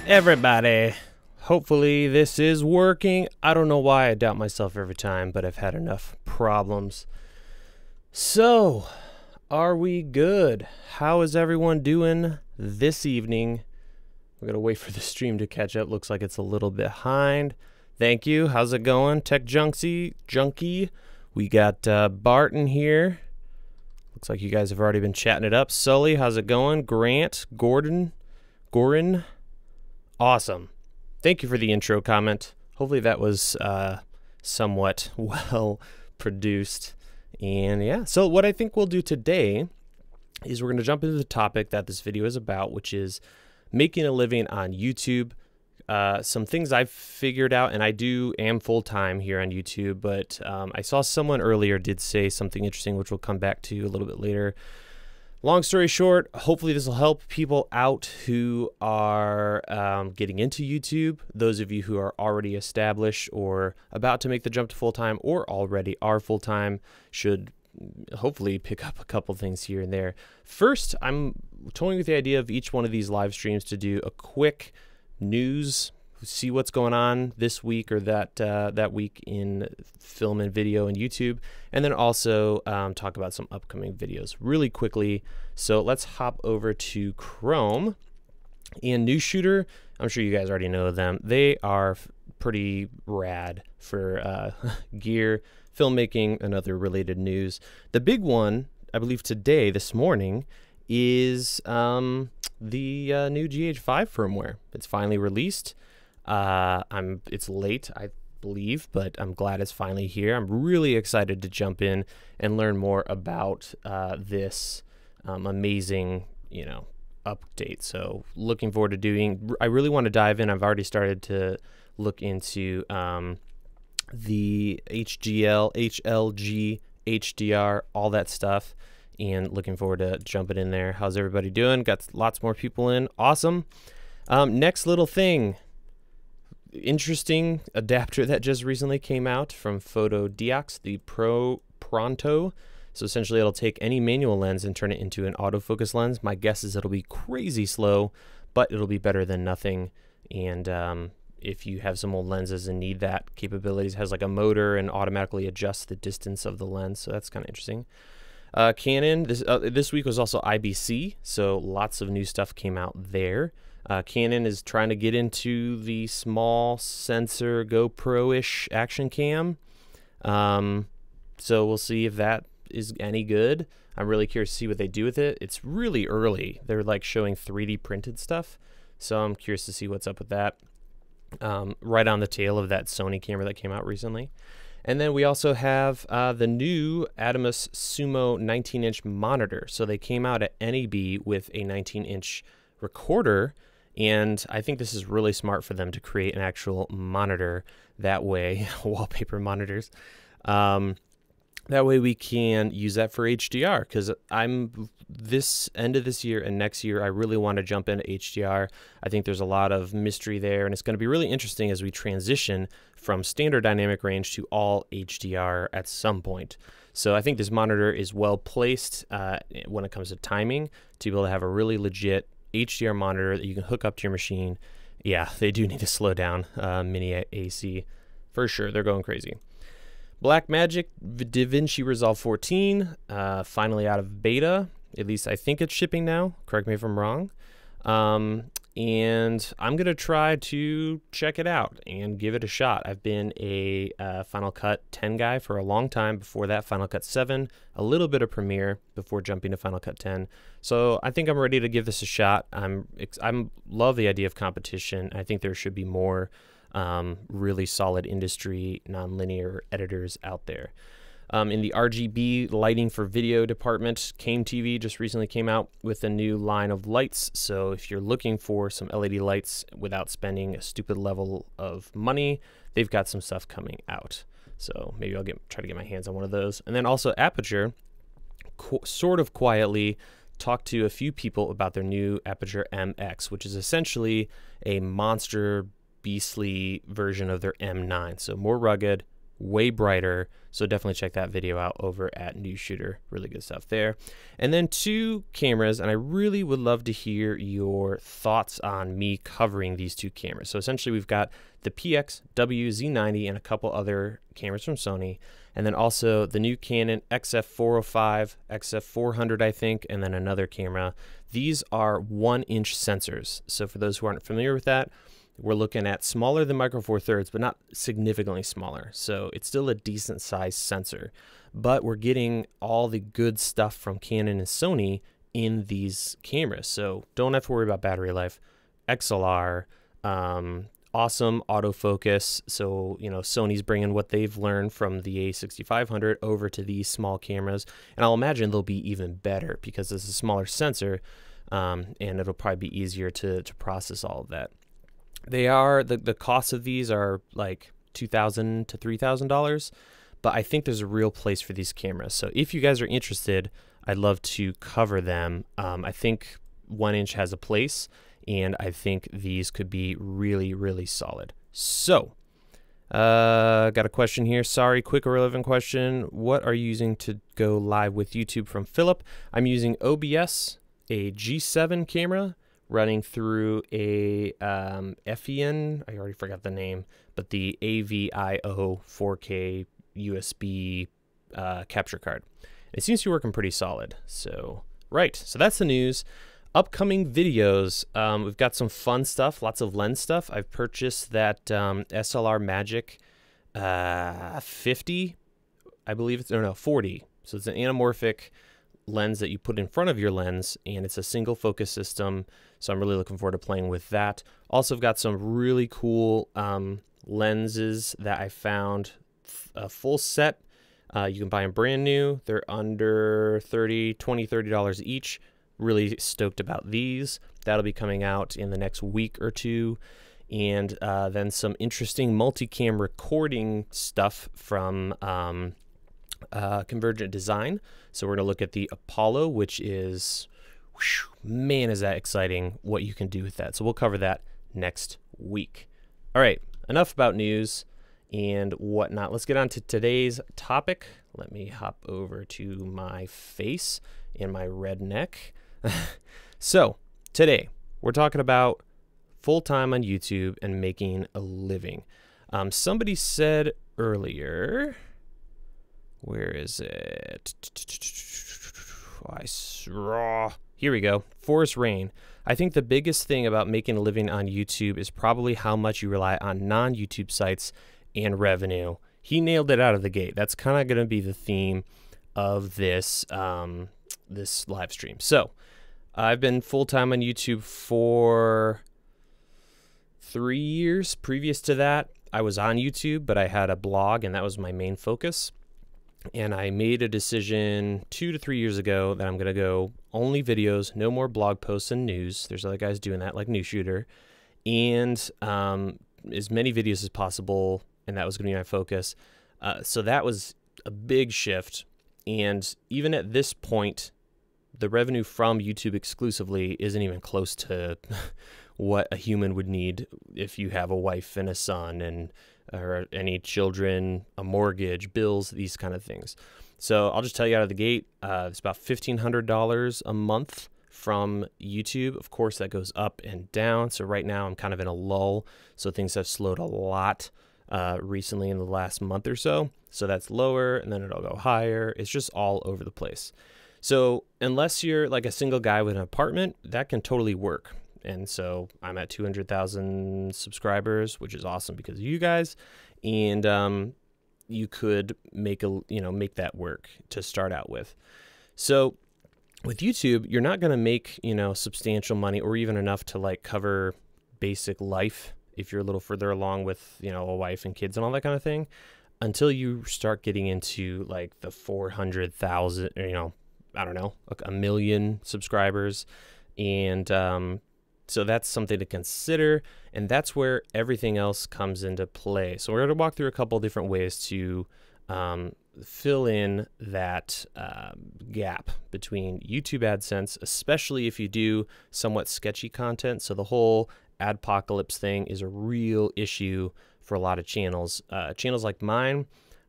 Everybody, hopefully this is working. I don't know why I doubt myself every time, but I've had enough problems. So, are we good? How is everyone doing this evening? We're going to wait for the stream to catch up. Looks like it's a little behind. Thank you. How's it going? Tech Junkie. We got Barton here. Looks like you guys have already been chatting it up. Sully, how's it going? Grant, Gorin. Awesome. Thank you for the intro comment. Hopefully that was somewhat well produced. And yeah, so what I think we'll do today is we're going to jump into the topic that this video is about, which is making a living on YouTube. Some things I've figured out, and I am full-time here on YouTube, but I saw someone earlier did say something interesting, which we'll come back to a little bit later. Long story short, hopefully this will help people out who are getting into YouTube. Those of you who are already established or about to make the jump to full-time or already are full-time should hopefully pick up a couple things here and there. First, I'm toying with the idea of each one of these live streams to do a quick news, see what's going on this week or that week in film and video and YouTube, and then also talk about some upcoming videos really quickly. So let's hop over to Chrome and News Shooter. I'm sure you guys already know them. They are pretty rad for gear, filmmaking, and other related news. The big one, I believe this morning, is the new GH5 firmware. It's finally released. It's late, I believe, but I'm glad it's finally here. I'm really excited to jump in and learn more about this amazing, update. So looking forward to doing. I really want to dive in. I've already started to look into the HGL, HLG, HDR, all that stuff, and looking forward to jumping in there. How's everybody doing? Got lots more people in. Awesome. Next little thing. Interesting adapter that just recently came out from Photodiox, the Pro Pronto. So essentially it'll take any manual lens and turn it into an autofocus lens. My guess is it'll be crazy slow, but it'll be better than nothing. And if you have some old lenses and need that capabilities, it has like a motor and automatically adjusts the distance of the lens. So that's kind of interesting. Canon, this week was also IBC, so lots of new stuff came out there. Canon is trying to get into the small sensor GoPro-ish action cam. So we'll see if that is any good. I'm really curious to see what they do with it. It's really early. They're like showing 3D printed stuff. So I'm curious to see what's up with that. Right on the tail of that Sony camera that came out recently. And then we also have the new Atomos Sumo 19-inch monitor. So they came out at NAB with a 19-inch recorder. And I think this is really smart for them to create an actual monitor that way, wallpaper monitors. That way we can use that for HDR, because this end of this year and next year, I really want to jump into HDR. I think there's a lot of mystery there, and it's going to be really interesting as we transition from standard dynamic range to all HDR at some point. So I think this monitor is well placed when it comes to timing to be able to have a really legit HDR monitor that you can hook up to your machine. Yeah, they do need to slow down Mini AC for sure. They're going crazy. Blackmagic DaVinci Resolve 14 finally out of beta. At least I think it's shipping now. Correct me if I'm wrong. And I'm gonna try to check it out and give it a shot. I've been a Final Cut 10 guy for a long time. Before that, Final Cut 7, a little bit of Premiere before jumping to Final Cut 10. So I think I'm ready to give this a shot. I'm love the idea of competition. I think there should be more really solid industry nonlinear editors out there. In the RGB lighting for video department, Kane TV just recently came out with a new line of lights. So if you're looking for some LED lights without spending a stupid level of money, they've got some stuff coming out. So maybe I'll try to get my hands on one of those. And then also Aputure, sort of quietly talked to a few people about their new Aputure MX, which is essentially a monster beastly version of their M9. So more rugged, way brighter. So definitely check that video out over at News Shooter. Really good stuff there. And then 2 cameras, and I really would love to hear your thoughts on me covering these 2 cameras. So essentially we've got the PXW Z90 and a couple other cameras from Sony, and then also the new Canon XF405, XF400 I think, and then another camera. These are 1-inch sensors. So for those who aren't familiar with that, we're looking at smaller than Micro Four Thirds, but not significantly smaller. So it's still a decent sized sensor, but we're getting all the good stuff from Canon and Sony in these cameras. So don't have to worry about battery life. XLR, awesome autofocus. So, you know, Sony's bringing what they've learned from the A6500 over to these small cameras. And I'll imagine they'll be even better because it's a smaller sensor, and it'll probably be easier to process all of that. They are, the cost of these are like $2,000 to $3,000, but I think there's a real place for these cameras. So if you guys are interested, I'd love to cover them. I think 1-inch has a place, and I think these could be really, really solid. So, got a question here. Sorry, quick irrelevant question. What are you using to go live with YouTube? From Philip. I'm using OBS, a G7 camera, running through a FEN, I already forgot the name, but the AVIO 4K USB capture card. It seems to be working pretty solid. So, right, so that's the news. Upcoming videos, we've got some fun stuff, lots of lens stuff. I've purchased that SLR Magic 50, I believe it's, no, 40. So it's an anamorphic lens that you put in front of your lens, and it's a single focus system. So I'm really looking forward to playing with that. Also, I've got some really cool lenses that I found, a full set. You can buy them brand new. They're under $30 each. Really stoked about these. That'll be coming out in the next week or 2. And then some interesting multicam recording stuff from Convergent Design. So we're going to look at the Apollo, which is, whew, man, is that exciting what you can do with that. So we'll cover that next week. All right, enough about news and whatnot. Let's get on to today's topic. Let me hop over to my face and my red neck. So today we're talking about full-time on YouTube and making a living. Somebody said earlier, where is it? Here we go. Forest Rain. I think the biggest thing about making a living on YouTube is probably how much you rely on non-YouTube sites and revenue. He nailed it out of the gate. That's kind of going to be the theme of this this live stream. So I've been full-time on YouTube for 3 years. Previous to that, I was on YouTube, but I had a blog, and that was my main focus. And I made a decision 2 to 3 years ago that I'm going to go only videos, no more blog posts and news. There's other guys doing that, like News Shooter. And as many videos as possible, and that was going to be my focus. So that was a big shift. And even at this point, the revenue from YouTube exclusively isn't even close to what a human would need if you have a wife and a son and or any children, a mortgage, bills, these kind of things. So I'll just tell you out of the gate, it's about $1,500 a month from YouTube. Of course, that goes up and down. So right now I'm kind of in a lull. So things have slowed a lot recently in the last month or so. So that's lower, and then it'll go higher. It's just all over the place. So unless you're like a single guy with an apartment, that can totally work. And so I'm at 200,000 subscribers, which is awesome because of you guys. And you could make that work to start out with. So with YouTube, you're not going to make, substantial money or even enough to like cover basic life if you're a little further along with, a wife and kids and all that kind of thing, until you start getting into like the 400,000, I don't know, like 1 million subscribers. And so that's something to consider, and that's where everything else comes into play. So we're going to walk through a couple different ways to fill in that gap between YouTube AdSense, especially if you do somewhat sketchy content. So the whole adpocalypse thing is a real issue for a lot of channels. Channels like mine,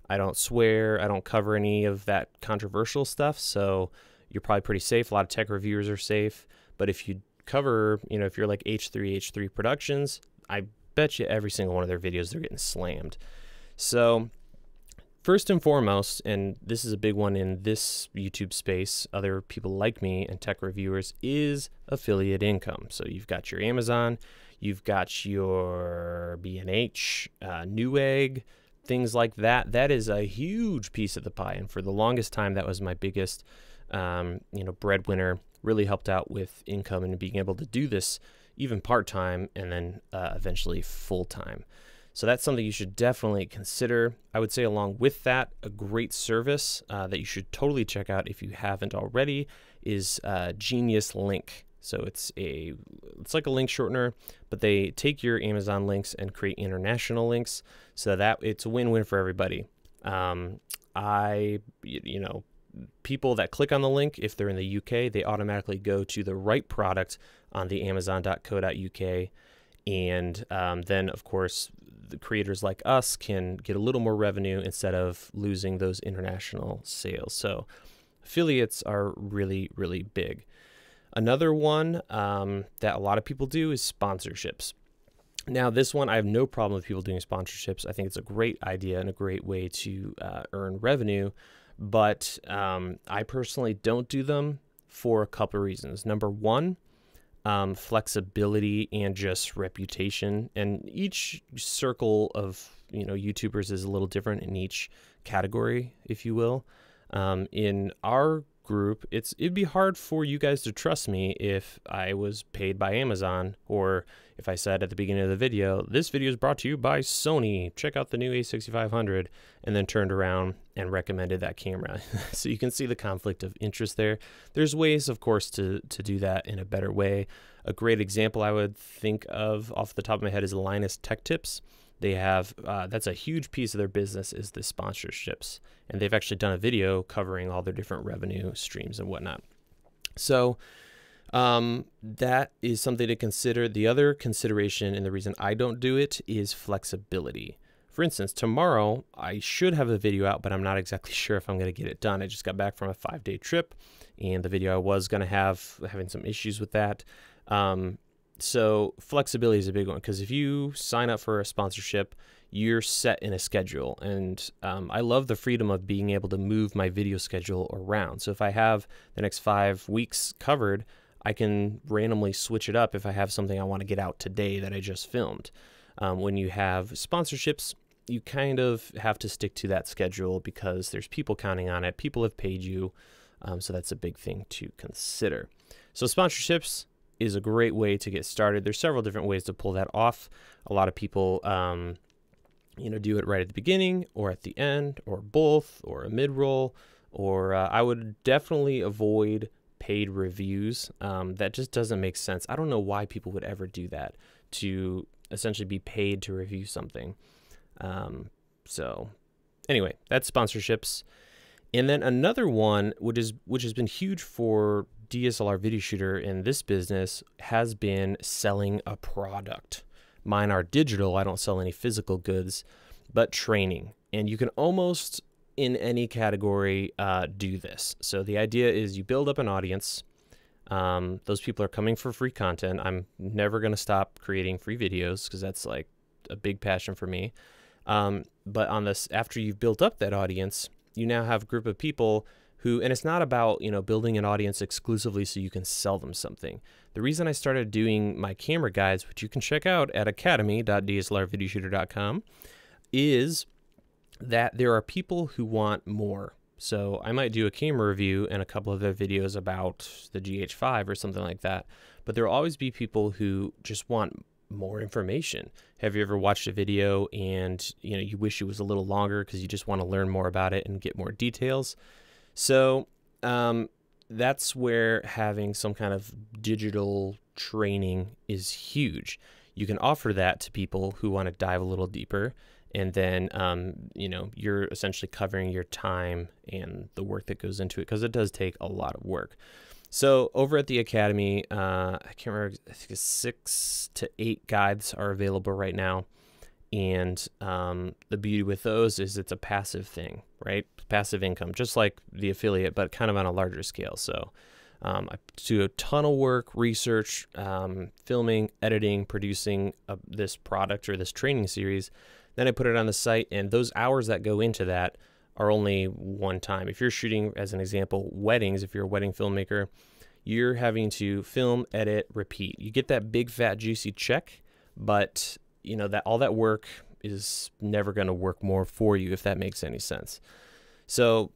I don't swear. I don't cover any of that controversial stuff. So you're probably pretty safe. A lot of tech reviewers are safe. But if you cover, if you're like H3 Productions, I bet you every single one of their videos, they're getting slammed. So first and foremost, and this is a big one in this YouTube space, other people like me and tech reviewers, is affiliate income. So you've got your Amazon, you've got your B&H, Newegg, things like that. That is a huge piece of the pie. And for the longest time, that was my biggest, breadwinner. Really helped out with income and being able to do this even part-time and then eventually full-time. So that's something you should definitely consider. I would say along with that, a great service that you should totally check out if you haven't already is Genius Link. So it's like a link shortener, but they take your Amazon links and create international links so that it's a win-win for everybody. People that click on the link, if they're in the UK, they automatically go to the right product on the amazon.co.uk. And then, of course, the creators like us can get a little more revenue instead of losing those international sales. So affiliates are really, really big. Another one that a lot of people do is sponsorships. Now, this one, I have no problem with people doing sponsorships. I think it's a great idea and a great way to earn revenue. But I personally don't do them for a couple of reasons. Number one, flexibility and just reputation. And each circle of YouTubers is a little different in each category, if you will. In our group, it'd be hard for you guys to trust me if I was paid by Amazon, or if I said at the beginning of the video, this video is brought to you by Sony, check out the new a6500, and then turned around and recommended that camera. So you can see the conflict of interest there. There's ways, of course, to do that in a better way. A great example I would think of off the top of my head is Linus Tech Tips. They have, that's a huge piece of their business, is the sponsorships. And they've actually done a video covering all their different revenue streams and whatnot. So that is something to consider. The other consideration, and the reason I don't do it, is flexibility. For instance, tomorrow I should have a video out, but I'm not exactly sure if I'm going to get it done. I just got back from a 5-day trip, and the video I was going to having some issues with that. So flexibility is a big one, because if you sign up for a sponsorship, you're set in a schedule. And I love the freedom of being able to move my video schedule around. So if I have the next 5 weeks covered, I can randomly switch it up if I have something I want to get out today that I just filmed. When you have sponsorships, you kind of have to stick to that schedule because there's people counting on it. People have paid you. So that's a big thing to consider. So sponsorships is a great way to get started. There's several different ways to pull that off. A lot of people, do it right at the beginning or at the end or both or a mid-roll, or I would definitely avoid paid reviews. That just doesn't make sense. I don't know why people would ever do that, to essentially be paid to review something. So anyway, that's sponsorships. And then another one, which has been huge for DSLR video shooter in this business, has been selling a product. Mine are digital. I don't sell any physical goods, but training. And you can almost in any category do this. So the idea is you build up an audience. Those people are coming for free content. I'm never going to stop creating free videos because that's like a big passion for me. But on this, after you've built up that audience, you now have a group of people who, and it's not about, building an audience exclusively so you can sell them something. The reason I started doing my camera guides, which you can check out at academy.dslrvideoshooter.com, is that there are people who want more. So I might do a camera review and a couple of their videos about the GH5 or something like that, but there will always be people who just want more information. Have you ever watched a video and you wish it was a little longer because you just want to learn more about it and get more details? So that's where having some kind of digital training is huge. You can offer that to people who want to dive a little deeper, and then you're essentially covering your time and the work that goes into it, because it does take a lot of work. So over at the Academy, I can't remember, I think it's 6 to 8 guides are available right now. And the beauty with those is it's a passive thing, right? Passive income, just like the affiliate, but kind of on a larger scale. So I do a ton of work, research, filming, editing, producing this product or this training series. Then I put it on the site, and those hours that go into that are only one time. If you're shooting, as an example, weddings, if you're a wedding filmmaker, you're having to film, edit, repeat. You get that big, fat, juicy check, but you know that all that work is never going to work more for you, if that makes any sense. So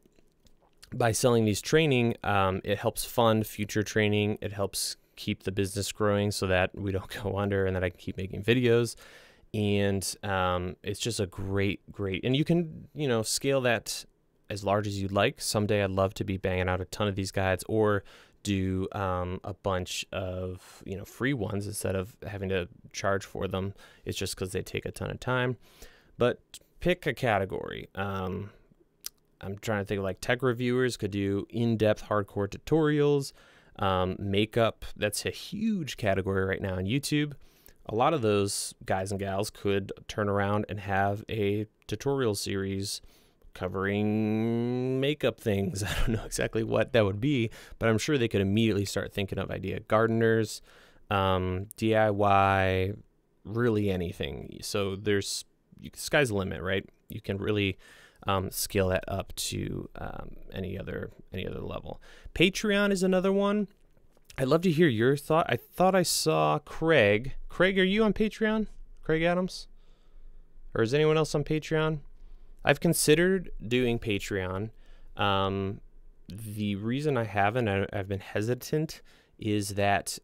by selling these training, it helps fund future training. It helps keep the business growing so that we don't go under and that I can keep making videos. And it's just a great, and you can, you know, scale that as large as you'd like. Someday I'd love to be banging out a ton of these guides, or do a bunch of, you know, free ones instead of having to charge for them. It's just because they take a ton of time. But pick a category. I'm trying to think of, like, tech reviewers could do in-depth hardcore tutorials. Makeup, that's a huge category right now on YouTube. A lot of those guys and gals could turn around and have a tutorial series covering makeup things. I don't know exactly what that would be, but I'm sure they could immediately start thinking of idea. Gardeners, DIY, really anything. So sky's the limit, right? You can really scale that up to any other level. Patreon is another one. I'd love to hear your thought. I thought I saw Craig. Craig, are you on Patreon? Craig Adams? Or is anyone else on Patreon? I've considered doing Patreon. The reason I haven't, I've been hesitant, is that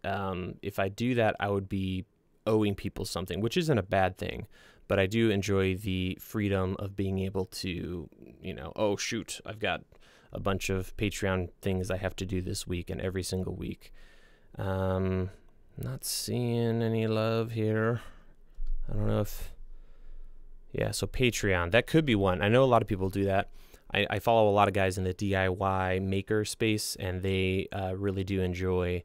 if I do that, I would be owing people something, which isn't a bad thing. But I do enjoy the freedom of being able to, you know, oh, shoot, I've got a bunch of Patreon things I have to do this week and every single week. Not seeing any love here. I don't know if... Yeah, so Patreon, that could be one. I know a lot of people do that. I follow a lot of guys in the DIY maker space, and they really do enjoy,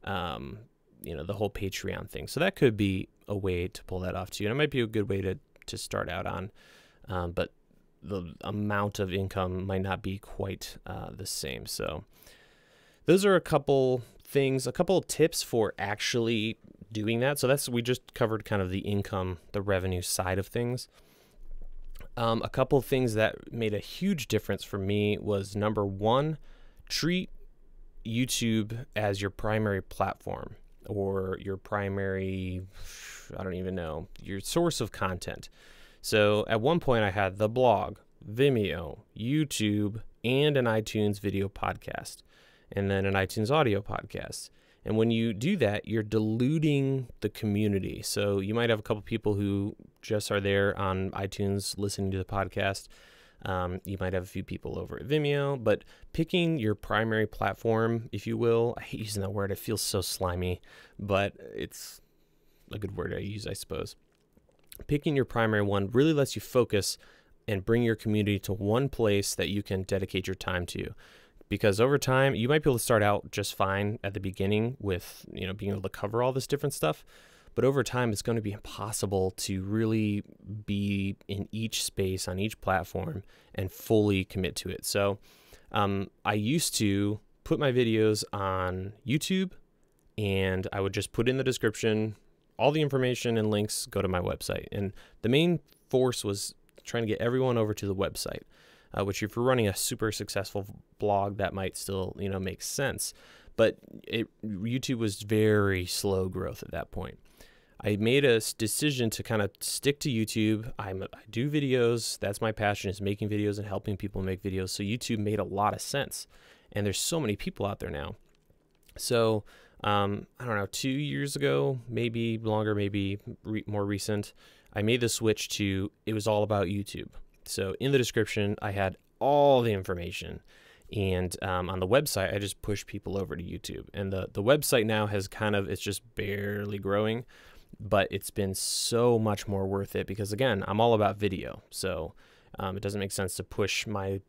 you know, the whole Patreon thing. So that could be a way to pull that off too. And it might be a good way to start out on, but the amount of income might not be quite the same. So those are a couple things, a couple of tips for actually doing that. So we just covered kind of the income, the revenue side of things. A couple of things that made a huge difference for me was, number one, treat YouTube as your primary platform, or your primary, I don't even know, your source of content. So at one point I had the blog, Vimeo, YouTube, and an iTunes video podcast, and then an iTunes audio podcast. And when you do that, you're diluting the community. So you might have a couple people who just are there on iTunes listening to the podcast. You might have a few people over at Vimeo, but picking your primary platform, if you will, I hate using that word. It feels so slimy, but it's a good word to use, I suppose. Picking your primary one really lets you focus and bring your community to one place that you can dedicate your time to. Because over time, you might be able to start out just fine at the beginning with, you know, being able to cover all this different stuff. But over time, it's going to be impossible to really be in each space on each platform and fully commit to it. So I used to put my videos on YouTube, and I would just put in the description all the information and links, go to my website. And the main force was trying to get everyone over to the website. Which, if you're running a super successful blog, that might still, you know, make sense. But YouTube was very slow growth at that point. I made a decision to kind of stick to YouTube. I do videos. That's my passion, is making videos and helping people make videos. So YouTube made a lot of sense. And there's so many people out there now. So, I don't know, 2 years ago, maybe longer, maybe more recent, I made the switch to, it was all about YouTube. So in the description, I had all the information, and on the website, I just push people over to YouTube. And the website now has it's just barely growing, but it's been so much more worth it because, again, I'm all about video. So it doesn't make sense to push my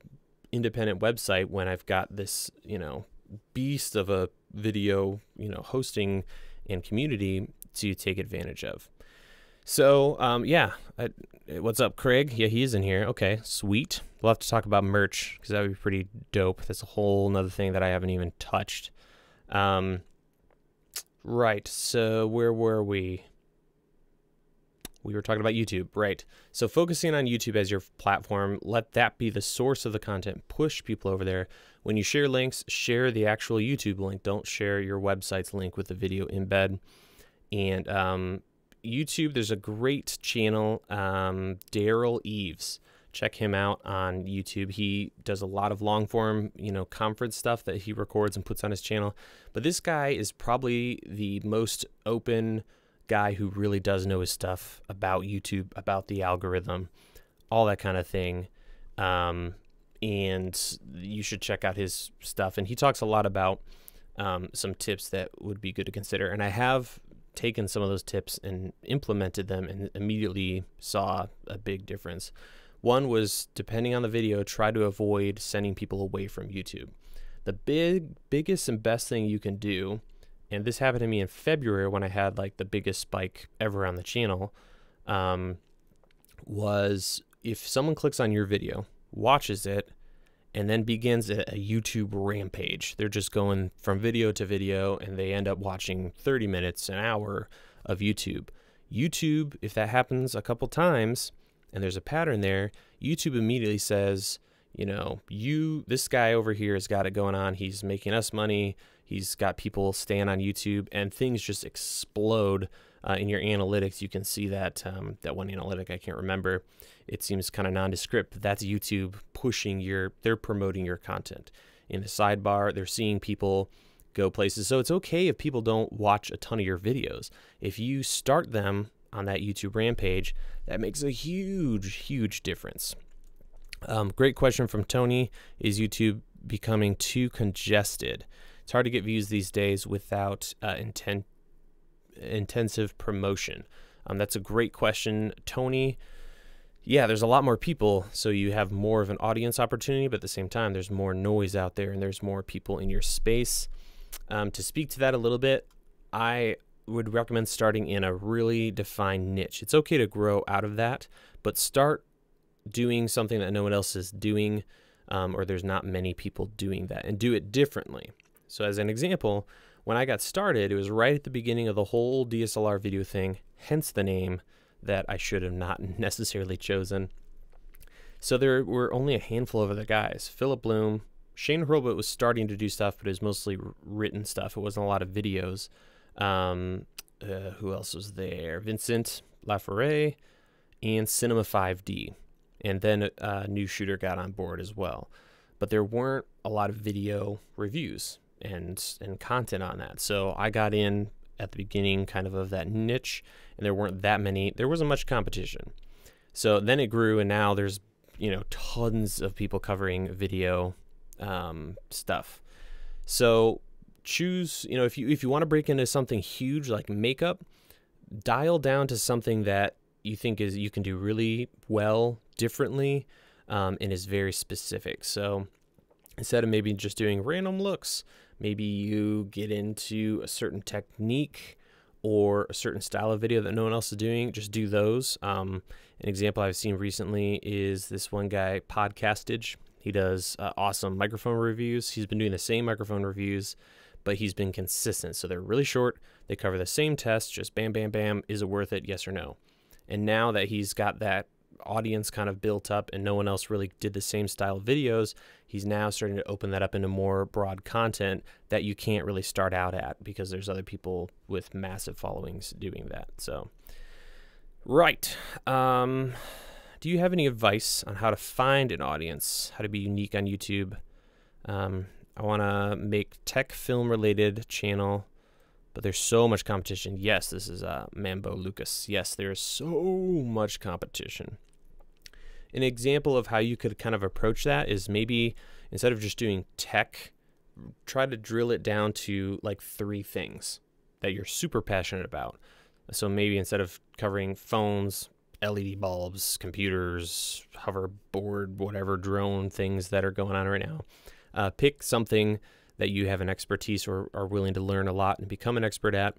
independent website when I've got this, you know, beast of a video, you know, hosting and community to take advantage of. So, yeah, what's up, Craig? Yeah, he's in here. Okay, sweet. We'll have to talk about merch because that would be pretty dope. That's a whole nother thing that I haven't even touched. Right, so where were we? We were talking about YouTube, right? So focusing on YouTube as your platform, let that be the source of the content. Push people over there. When you share links, share the actual YouTube link. Don't share your website's link with the video embed. And YouTube, there's a great channel, Daryl Eves. Check him out on YouTube. He does a lot of long form, conference stuff that he records and puts on his channel. But this guy is probably the most open guy who really does know his stuff about YouTube, about the algorithm, all that kind of thing. And you should check out his stuff. And he talks a lot about some tips that would be good to consider. And I have taken some of those tips and implemented them and immediately saw a big difference. One was, depending on the video, try to avoid sending people away from YouTube. The biggest and best thing you can do, and this happened to me in February when I had like the biggest spike ever on the channel, was if someone clicks on your video, watches it, and then begins a YouTube rampage. They're just going from video to video, and they end up watching 30 minutes, an hour of YouTube. YouTube, if that happens a couple times, and there's a pattern there, YouTube immediately says, this guy over here has got it going on. He's making us money. He's got people staying on YouTube, and things just explode in your analytics. You can see that that one analytic, I can't remember. It seems kind of nondescript, but that's YouTube pushing they're promoting your content. In the sidebar, they're seeing people go places. So it's okay if people don't watch a ton of your videos. If you start them on that YouTube rampage, that makes a huge, huge difference. Great question from Tony. Is YouTube becoming too congested? It's hard to get views these days without intensive promotion. That's a great question, Tony. Yeah, there's a lot more people, so you have more of an audience opportunity, but at the same time, there's more noise out there and there's more people in your space. To speak to that a little bit, I would recommend starting in a really defined niche. It's okay to grow out of that, but start doing something that no one else is doing, or there's not many people doing that, and do it differently. So as an example, when I got started, it was right at the beginning of the whole DSLR video thing, hence the name that I should have not necessarily chosen. So there were only a handful of other guys. Philip Bloom, Shane Hurlbut was starting to do stuff, but it was mostly written stuff. It wasn't a lot of videos. Who else was there? Vincent Laforet and Cinema 5D. And then a new shooter got on board as well. But there weren't a lot of video reviews and content on that. So I got in at the beginning kind of that niche, and there wasn't much competition. So then it grew, and now there's, tons of people covering video stuff. So choose, if you want to break into something huge like makeup, dial down to something that you think you can do really well differently, and is very specific. So instead of maybe just doing random looks, maybe you get into a certain technique or a certain style of video that no one else is doing. Just do those. An example I've seen recently is this one guy, Podcastage. He does awesome microphone reviews. He's been doing the same microphone reviews, but he's been consistent. So they're really short. They cover the same test, just bam, bam, bam. Is it worth it? Yes or no? And now that he's got that audience kind of built up and no one else really did the same style of videos, he's now starting to open that up into more broad content that you can't really start out at because there's other people with massive followings doing that. So, right. Do you have any advice on how to find an audience, how to be unique on YouTube? I want to make tech film related channel, but there's so much competition. Yes, this is Mambo Lucas. Yes, there is so much competition. An example of how you could kind of approach that is maybe instead of just doing tech, try to drill it down to like 3 things that you're super passionate about. So maybe instead of covering phones, LED bulbs, computers, hoverboard, whatever drone things that are going on right now, pick something that you have an expertise or are willing to learn a lot and become an expert at,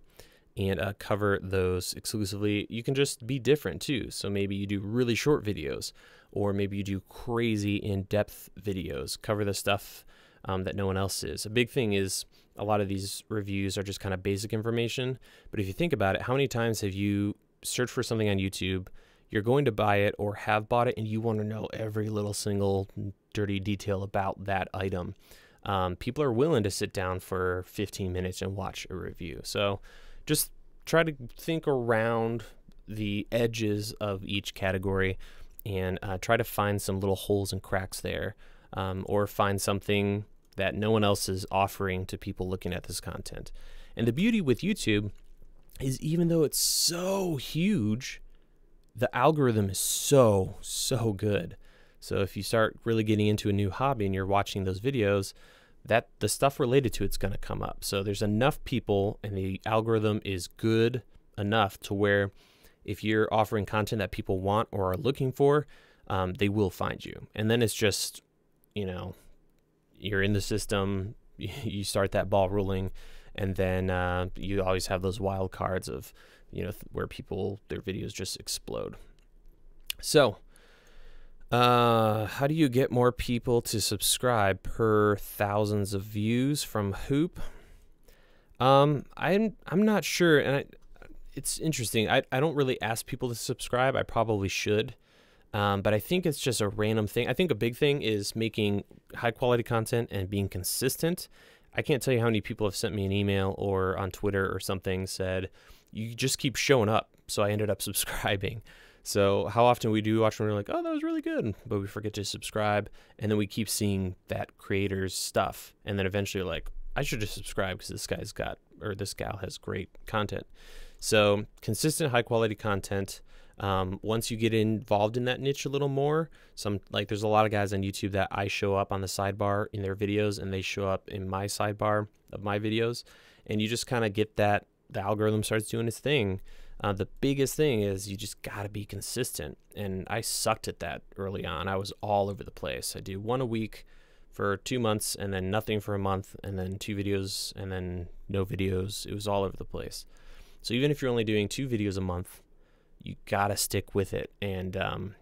and cover those exclusively. You can just be different too. So maybe you do really short videos, or maybe you do crazy in-depth videos, cover the stuff that no one else is. A big thing is a lot of these reviews are just kind of basic information. But if you think about it, how many times have you searched for something on YouTube, you're going to buy it or have bought it, and you want to know every little single dirty detail about that item? People are willing to sit down for 15 minutes and watch a review. So just try to think around the edges of each category and try to find some little holes and cracks there, or find something that no one else is offering to people looking at this content. And the beauty with YouTube is, even though it's so huge, the algorithm is so good. So if you start really getting into a new hobby and you're watching those videos, that the stuff related to it's going to come up. So there's enough people, and the algorithm is good enough to where if you're offering content that people want or are looking for, they will find you. And then it's just, you know, you're in the system, you start that ball rolling, and then you always have those wild cards of, you know, where people, their videos just explode. So how do you get more people to subscribe per thousands of views from Hoop? I'm not sure, and it's interesting. I don't really ask people to subscribe. I probably should. But I think it's just a random thing. I think a big thing is making high quality content and being consistent. I can't tell you how many people have sent me an email or on Twitter or something said, you just keep showing up. So I ended up subscribing. So how often we do watch when we're like, oh, that was really good, but we forget to subscribe. And then we keep seeing that creator's stuff. And then eventually we're like, I should just subscribe because this guy's got, or this gal has great content. So consistent high quality content. Once you get involved in that niche a little more, there's a lot of guys on YouTube that I show up on the sidebar in their videos, and they show up in my sidebar of my videos, and you just kind of get that the algorithm starts doing its thing. The biggest thing is you just got to be consistent, and I sucked at that early on. I was all over the place. I do one a week for 2 months, and then nothing for a month, and then 2 videos, and then no videos. It was all over the place. So even if you're only doing 2 videos a month, you gotta stick with it. And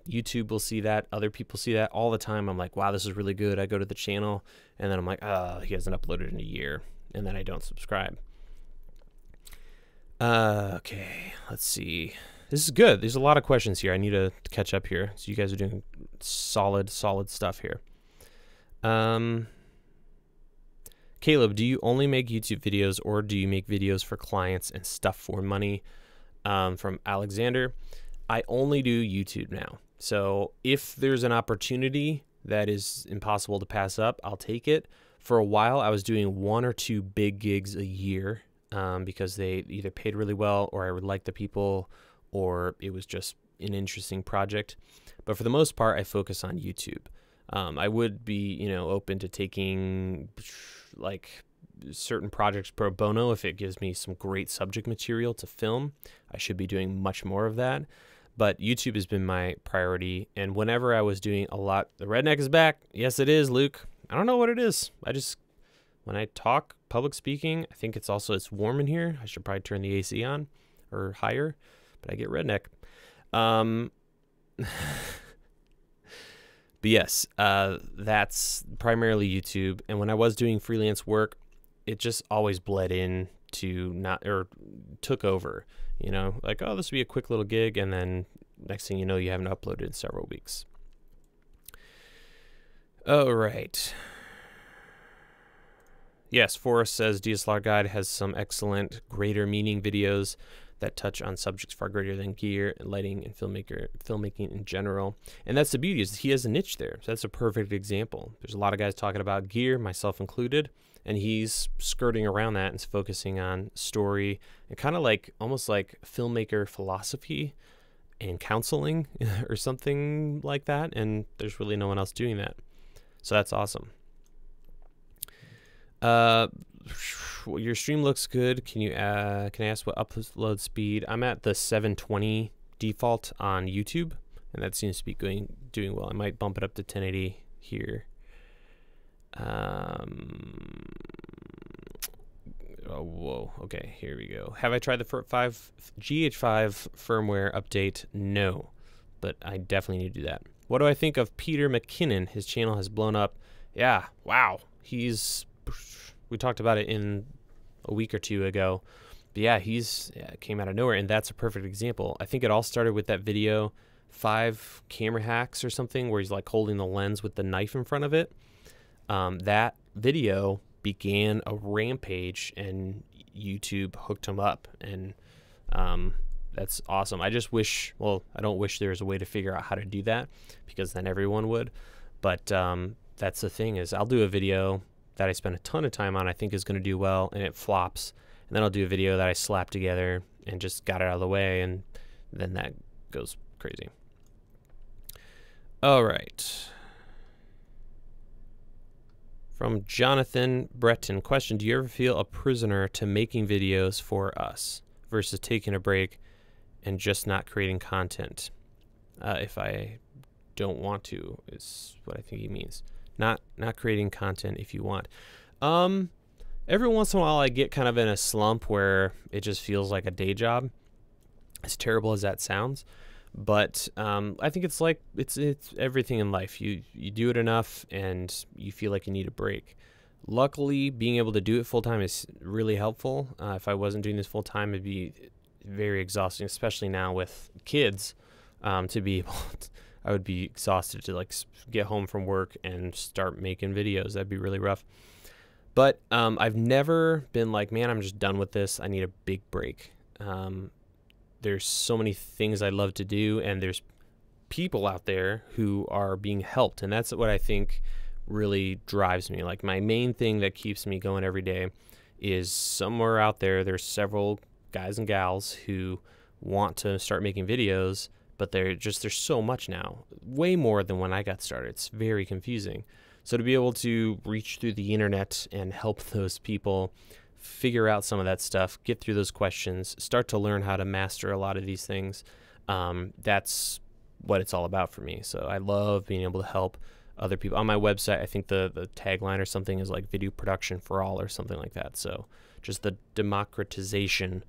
YouTube will see that. Other people see that all the time. I'm like, wow, this is really good. I go to the channel, and then I'm like, oh, he hasn't uploaded in a year, and then I don't subscribe. Okay, let's see. This is good. There's a lot of questions here. I need to catch up here. So you guys are doing solid stuff here. Caleb, do you only make YouTube videos, or do you make videos for clients and stuff for money? From Alexander, I only do YouTube now. So if there's an opportunity that is impossible to pass up, I'll take it. For a while, I was doing 1 or 2 big gigs a year because they either paid really well, or I would like the people, or it was just an interesting project. But for the most part, I focus on YouTube. I would be, you know, open to taking like certain projects pro bono if it gives me some great subject material to film. I should be doing much more of that, but YouTube has been my priority. And whenever I was doing a lot, the redneck is back. Yes, it is, Luke. I don't know what it is. When I talk public speaking, I think it's warm in here. I should probably turn the AC on or higher, but I get redneck. But yes, that's primarily YouTube. And when I was doing freelance work, it just always bled in to took over, you know, like, oh, this would be a quick little gig, and then next thing you know, you haven't uploaded in several weeks. All right. Yes, Forrest says DSLR Guide has some excellent greater meaning videos that touch on subjects far greater than gear, lighting, and filmmaking in general. And that's the beauty, is he has a niche there. So that's a perfect example. There's a lot of guys talking about gear, myself included, and he's skirting around that and focusing on story and kind of like almost like filmmaker philosophy and counseling or something like that. And there's really no one else doing that. So that's awesome. Your stream looks good. Can I ask what upload speed? I'm at the 720 default on YouTube, and that seems to be doing well. I might bump it up to 1080 here. whoa. Okay, here we go. Have I tried the GH5 firmware update? No, but I definitely need to do that. What do I think of Peter McKinnon? His channel has blown up. Yeah, wow. We talked about it in a week or two ago. But yeah, came out of nowhere, and that's a perfect example. I think it all started with that video, 5 camera hacks or something, where he's like holding the lens with the knife in front of it. That video began a rampage, and YouTube hooked him up, and that's awesome. I just wish, well, I don't wish there was a way to figure out how to do that, because then everyone would. But that's the thing, is I'll do a video that I spend a ton of time on, I think is going to do well, and it flops. And then I'll do a video that I slapped together and just got it out of the way, and then that goes crazy. All right. From Jonathan Breton, question, do you ever feel a prisoner to making videos for us versus taking a break and just not creating content? If I don't want to, is what I think he means. Not creating content if you want. Every once in a while I get kind of in a slump where it just feels like a day job, as terrible as that sounds. But I think it's like it's everything in life. You do it enough and you feel like you need a break. Luckily, being able to do it full time is really helpful. If I wasn't doing this full time, it'd be very exhausting, especially now with kids. To be able I would be exhausted to like get home from work and start making videos. That'd be really rough. But I've never been like, man, I'm just done with this. I need a big break. There's so many things I love to do, and there's people out there who are being helped, and that's what I think really drives me. Like, my main thing that keeps me going every day is somewhere out there's several guys and gals who want to start making videos, but there's so much now, way more than when I got started. It's very confusing. So to be able to reach through the internet and help those people figure out some of that stuff, get through those questions, start to learn how to master a lot of these things, that's what it's all about for me. So I love being able to help other people. On my website, I think the tagline or something is like video production for all or something like that. So just the democratization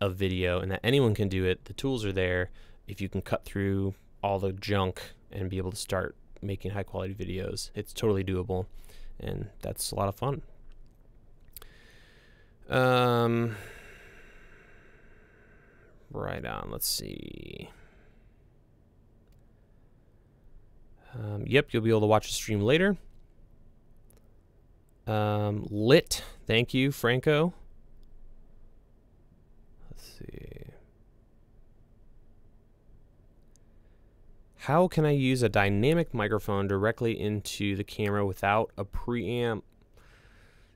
of video, and that anyone can do it. The tools are there. If you can cut through all the junk and be able to start making high quality videos, it's totally doable, and that's a lot of fun. Right on. Let's see. Yep, you'll be able to watch the stream later. Lit. Thank you, Franco. Let's see. How can I use a dynamic microphone directly into the camera without a preamp?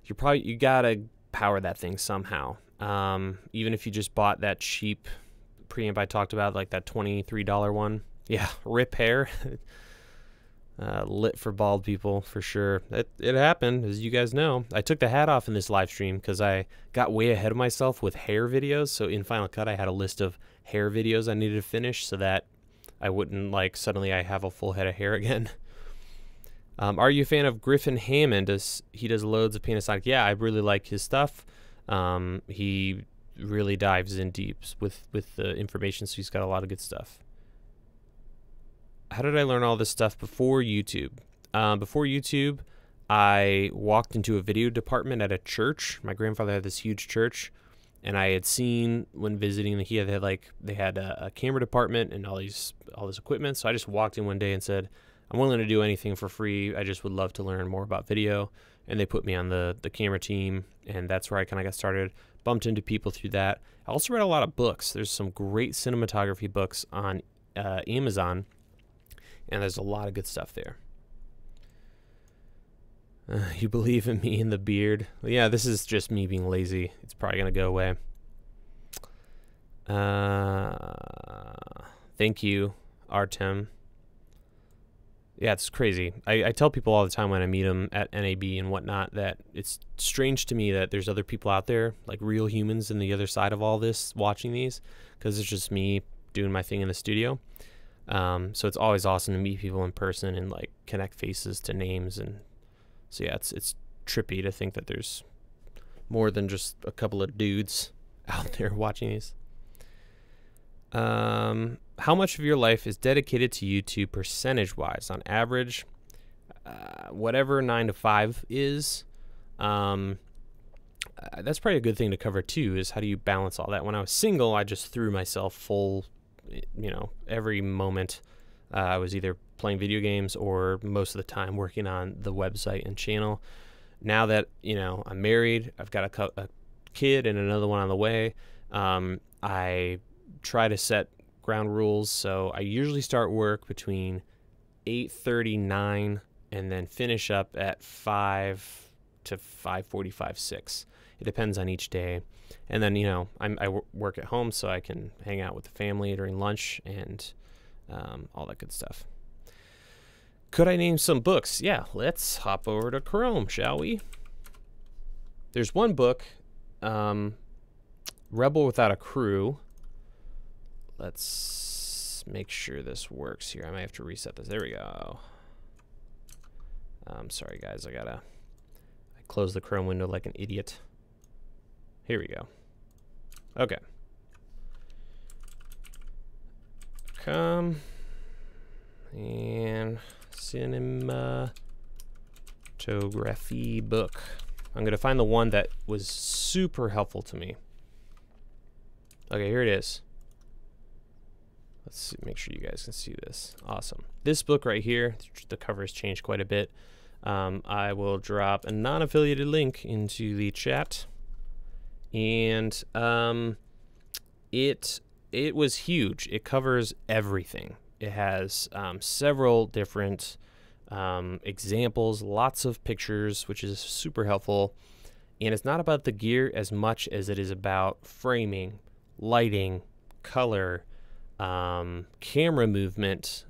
You gotta power that thing somehow. Even if you just bought that cheap preamp I talked about, like that $23 one. Yeah, rip hair. Lit for bald people for sure. It happened, as you guys know. I took the hat off in this live stream because I got way ahead of myself with hair videos. So in Final Cut, I had a list of hair videos I needed to finish so that I wouldn't like suddenly I have a full head of hair again. Are you a fan of Griffin Hammond? He does loads of Panasonic. Yeah, I really like his stuff. He really dives in deep with the information, so he's got a lot of good stuff. How did I learn all this stuff before YouTube? Before YouTube, I walked into a video department at a church. My grandfather had this huge church, and I had seen when visiting, they had a camera department and all this equipment. So I just walked in one day and said, I'm willing to do anything for free. I just would love to learn more about video. And they put me on the camera team, and that's where I kind of got started. Bumped into people through that. I also read a lot of books. There's some great cinematography books on Amazon, and there's a lot of good stuff there. You believe in me and the beard? Well, yeah, this is just me being lazy. It's probably going to go away. Thank you, Artem. Yeah, it's crazy. I tell people all the time when I meet them at NAB and whatnot that it's strange to me that there's other people out there, like real humans on the other side of all this, watching these, because it's just me doing my thing in the studio. So it's always awesome to meet people in person and like connect faces to names, and so yeah, it's trippy to think that there's more than just a couple of dudes out there watching these. How much of your life is dedicated to YouTube percentage-wise? On average, whatever 9 to 5 is. That's probably a good thing to cover too, is how do you balance all that? When I was single, I just threw myself full, every moment. I was either playing video games or most of the time working on the website and channel. Now that, I'm married, I've got a kid and another one on the way. I try to set ground rules. So I usually start work between 8:30, 9, and then finish up at 5 to 5:45, 6. It depends on each day. And then, I work at home so I can hang out with the family during lunch and all that good stuff. Could I name some books? Yeah, let's hop over to Chrome, shall we? There's one book, Rebel Without a Crew. Let's make sure this works here. I might have to reset this. There we go. Sorry, guys. I closed the Chrome window like an idiot. Here we go. Okay. Come and cinematography book. I'm going to find the one that was super helpful to me. Okay, here it is. Let's see, make sure you guys can see this. Awesome. This book right here, the cover has changed quite a bit. I will drop a non-affiliated link into the chat. And it was huge. It covers everything. It has several different examples, lots of pictures, which is super helpful. And it's not about the gear as much as it is about framing, lighting, color, camera movement,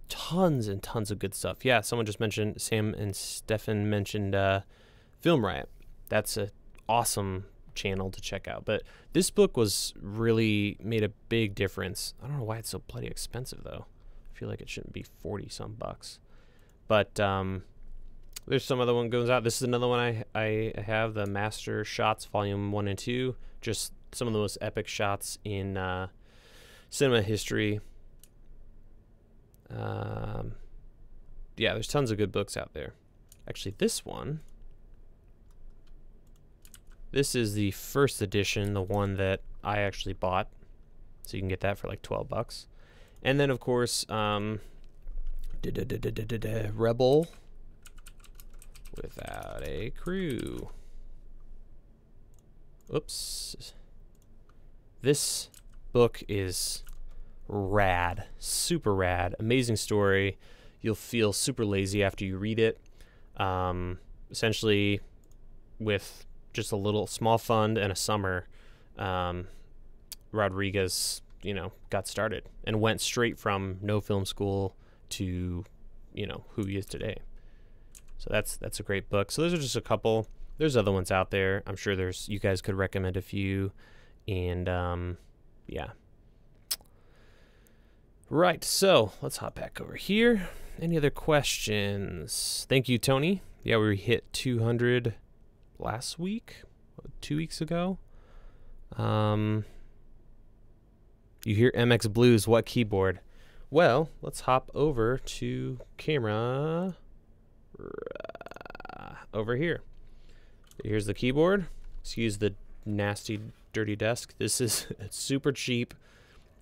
tons and tons of good stuff. Yeah, someone just mentioned, Sam and Stefan mentioned Film Riot. That's an awesome channel to check out. But this book was really made a big difference. I don't know why it's so bloody expensive though. I feel like it shouldn't be 40 some bucks. But there's some other one goes out. This is another one I have, the Master Shots Volume 1 and 2. Just some of the most epic shots in cinema history. Yeah, there's tons of good books out there. Actually, this one, this is the first edition, the one that I actually bought. So you can get that for like 12 bucks. And then, of course, Rebel Without a Crew. Oops. This book is rad, super rad, amazing story. You'll feel super lazy after you read it. Essentially, with just a little small fund and a summer, Rodriguez, got started and went straight from no film school to, who he is today. So that's a great book. So those are just a couple. There's other ones out there. I'm sure you guys could recommend a few. And yeah. Right, so let's hop back over here. Any other questions? Thank you, Tony. Yeah, we hit 200 last week, 2 weeks ago. You hear MX Blues, what keyboard? Well, let's hop over to camera over here. Here's the keyboard. Excuse the nasty, dirty desk. This is super cheap.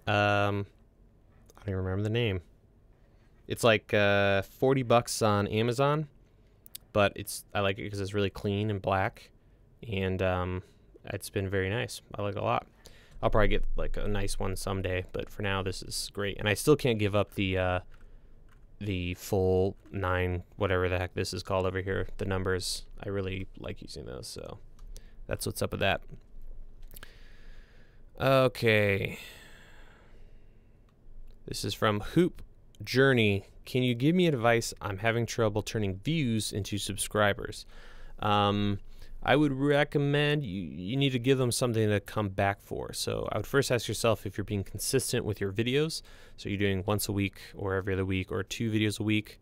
I don't even remember the name. It's like 40 bucks on Amazon, but I like it because it's really clean and black, and it's been very nice. I like it a lot. I'll probably get like a nice one someday, but for now this is great. And I still can't give up the full 9, whatever the heck this is called over here, the numbers. I really like using those, so that's what's up with that. Okay. This is from Hoop Journey. Can you give me advice? I'm having trouble turning views into subscribers. I would recommend you need to give them something to come back for. So I would first ask yourself if you're being consistent with your videos. So you're doing once a week or every other week or 2 videos a week,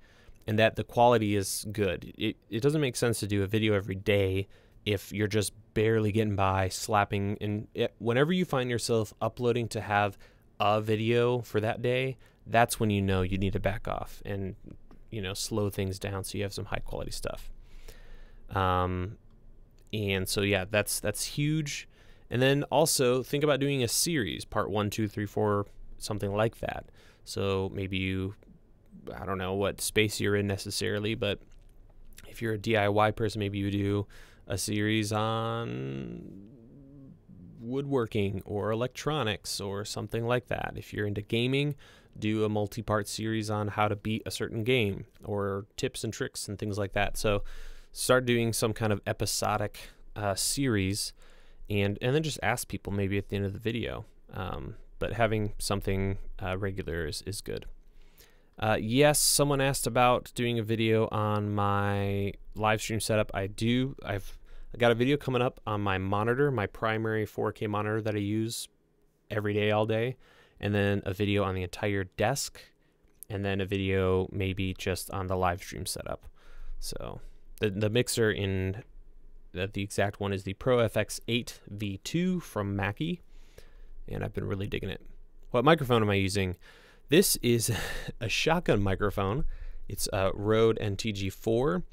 and that the quality is good. It doesn't make sense to do a video every day if you're just barely getting by, slapping, and whenever you find yourself uploading to have a video for that day, that's when you know you need to back off and, you know, slow things down so you have some high quality stuff. And so yeah, that's huge. And then also think about doing a series, part 1, 2, 3, 4, something like that. So maybe you, I don't know what space you're in necessarily, but if you're a DIY person, maybe you do a series on woodworking or electronics or something like that. If you're into gaming, do a multi-part series on how to beat a certain game or tips and tricks and things like that. So start doing some kind of episodic series, and then just ask people maybe at the end of the video. But having something regular is good. Yes, someone asked about doing a video on my live stream setup. I got a video coming up on my monitor, my primary 4K monitor that I use every day, all day, and then a video on the entire desk, and then a video maybe just on the live stream setup. So the mixer in the exact one is the Pro FX8 V2 from Mackie, and I've been really digging it. What microphone am I using? This is a shotgun microphone. It's a Rode NTG4.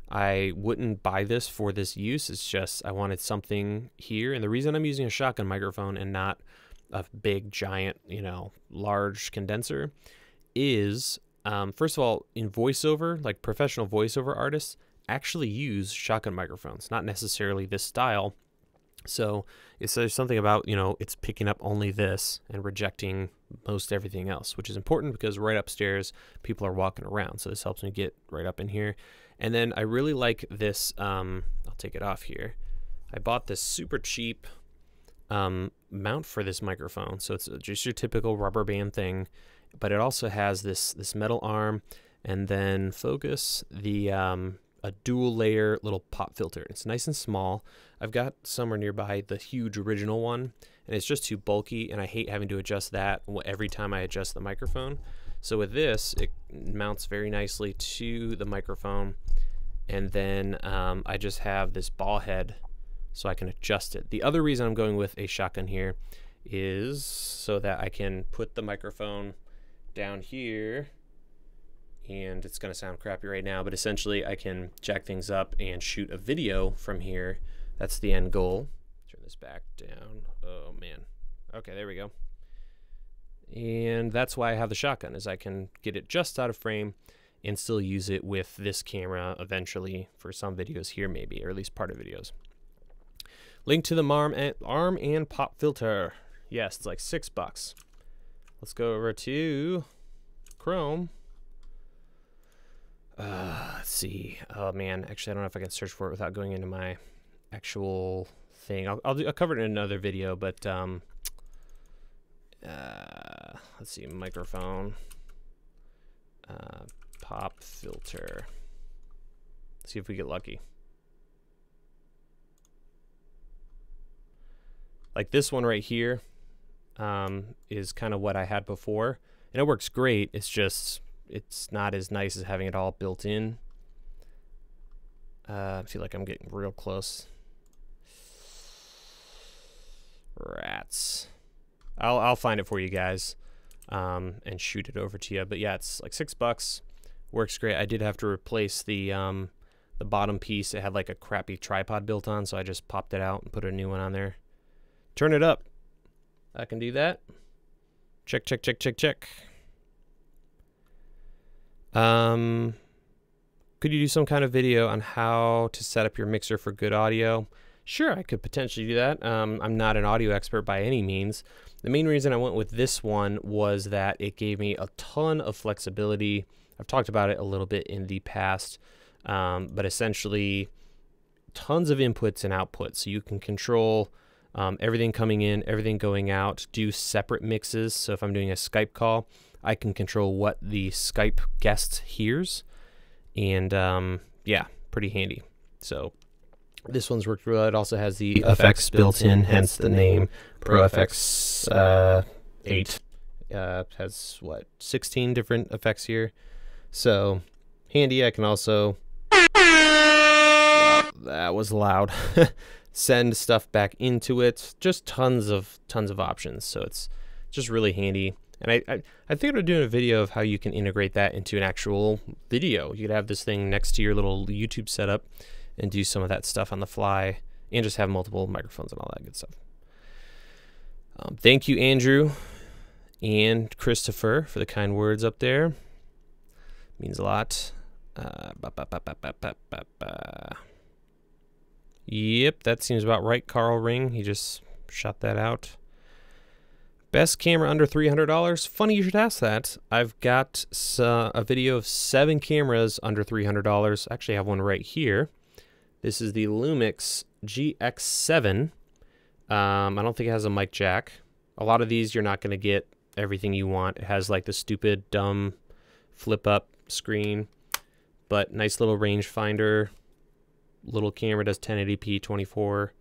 I wouldn't buy this for this use. It's just I wanted something here, and the reason I'm using a shotgun microphone and not a big, giant, you know, large condenser is, first of all, in voiceover, like professional voiceover artists actually use shotgun microphones, not necessarily this style. So there's something about, you know, it's picking up only this and rejecting most everything else, which is important because right upstairs people are walking around. So this helps me get right up in here. And then I really like this, I'll take it off here. I bought this super cheap mount for this microphone. So it's just your typical rubber band thing, but it also has this metal arm, and then focus the a dual layer little pop filter. It's nice and small. I've got somewhere nearby the huge original one, and it's just too bulky, and I hate having to adjust that every time I adjust the microphone. So with this, it mounts very nicely to the microphone, and then I just have this ball head so I can adjust it. The other reason I'm going with a shotgun here is so that I can put the microphone down here, and it's going to sound crappy right now, but essentially I can jack things up and shoot a video from here. That's the end goal. Turn this back down. Oh man. Okay, there we go. And that's why I have the shotgun, is I can get it just out of frame and still use it with this camera eventually for some videos here maybe, or at least part of videos. Link to the arm and pop filter. Yes, it's like $6. Let's go over to Chrome. Let's see. Oh man, actually I don't know if I can search for it without going into my actual thing. I'll cover it in another video, but let's see, microphone, pop filter. Let's see if we get lucky. Like this one right here is kind of what I had before, and it works great. It's just, it's not as nice as having it all built in. I feel like I'm getting real close. Rats. I'll find it for you guys and shoot it over to you. But yeah, it's like $6. Works great. I did have to replace the bottom piece. It had like a crappy tripod built on, so I just popped it out and put a new one on there. Turn it up. I can do that. Check, check, check, check, check. Could you do some kind of video on how to set up your mixer for good audio? Sure, I could potentially do that. I'm not an audio expert by any means. The main reason I went with this one was that it gave me a ton of flexibility. I've talked about it a little bit in the past, but essentially tons of inputs and outputs. So you can control everything coming in, everything going out, do separate mixes. So if I'm doing a Skype call, I can control what the Skype guest hears. And yeah, pretty handy. So this one's worked well. It also has the effects built in, hence the name Pro FX 8. Has what, 16 different effects here. So handy. I can also, that was loud. Send stuff back into it. Just tons of options. So it's just really handy. And I think I'm doing a video of how you can integrate that into an actual video. You could have this thing next to your little YouTube setup and do some of that stuff on the fly, and just have multiple microphones and all that good stuff. Thank you, Andrew and Christopher, for the kind words up there. Means a lot. Yep, that seems about right. Carl Ring, he just shot that out. Best camera under $300? Funny you should ask that. I've got a video of 7 cameras under $300. I actually have one right here. This is the Lumix GX7. I don't think it has a mic jack. A lot of these you're not going to get everything you want. It has like the stupid, dumb flip up screen, but nice little rangefinder. Little camera, does 1080p 24.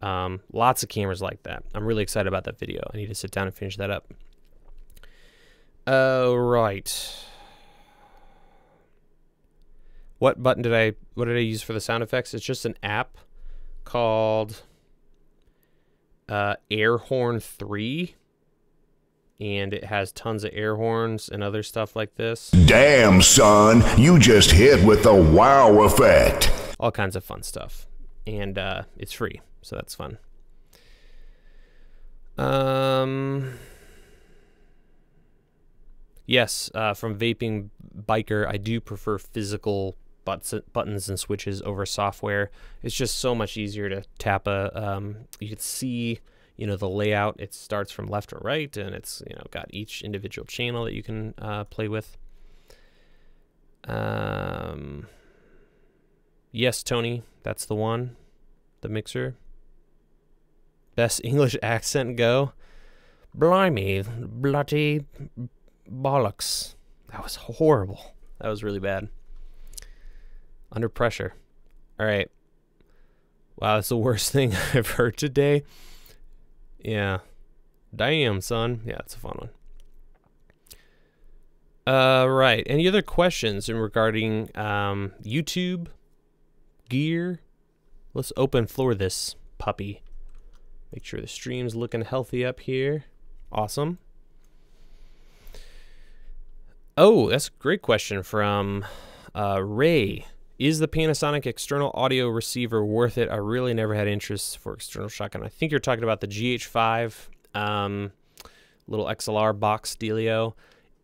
Lots of cameras like that. I'm really excited about that video. I need to sit down and finish that up. Right. What did I use for the sound effects? It's just an app called Air Horn 3, and it has tons of air horns and other stuff like this. Damn, son, you just hit with the wow effect. All kinds of fun stuff, and it's free, so that's fun. Yes, from Vaping Biker, I do prefer physical buttons and switches over software. It's just so much easier to tap you can see, you know, the layout. It starts from left or right, and it's, you know, got each individual channel that you can play with. Yes, Tony, that's the one. The mixer. Best English accent go. Blimey, bloody bollocks. That was horrible. That was really bad. Under pressure. All right. Wow, that's the worst thing I've heard today. Yeah. Damn, son. Yeah, it's a fun one. Right. Any other questions regarding YouTube gear? Let's open floor this puppy. Make sure the stream's looking healthy up here. Awesome. Oh, that's a great question from Ray. Is the Panasonic external audio receiver worth it? I really never had interest for external shotgun. I think you're talking about the GH5 little XLR box dealio.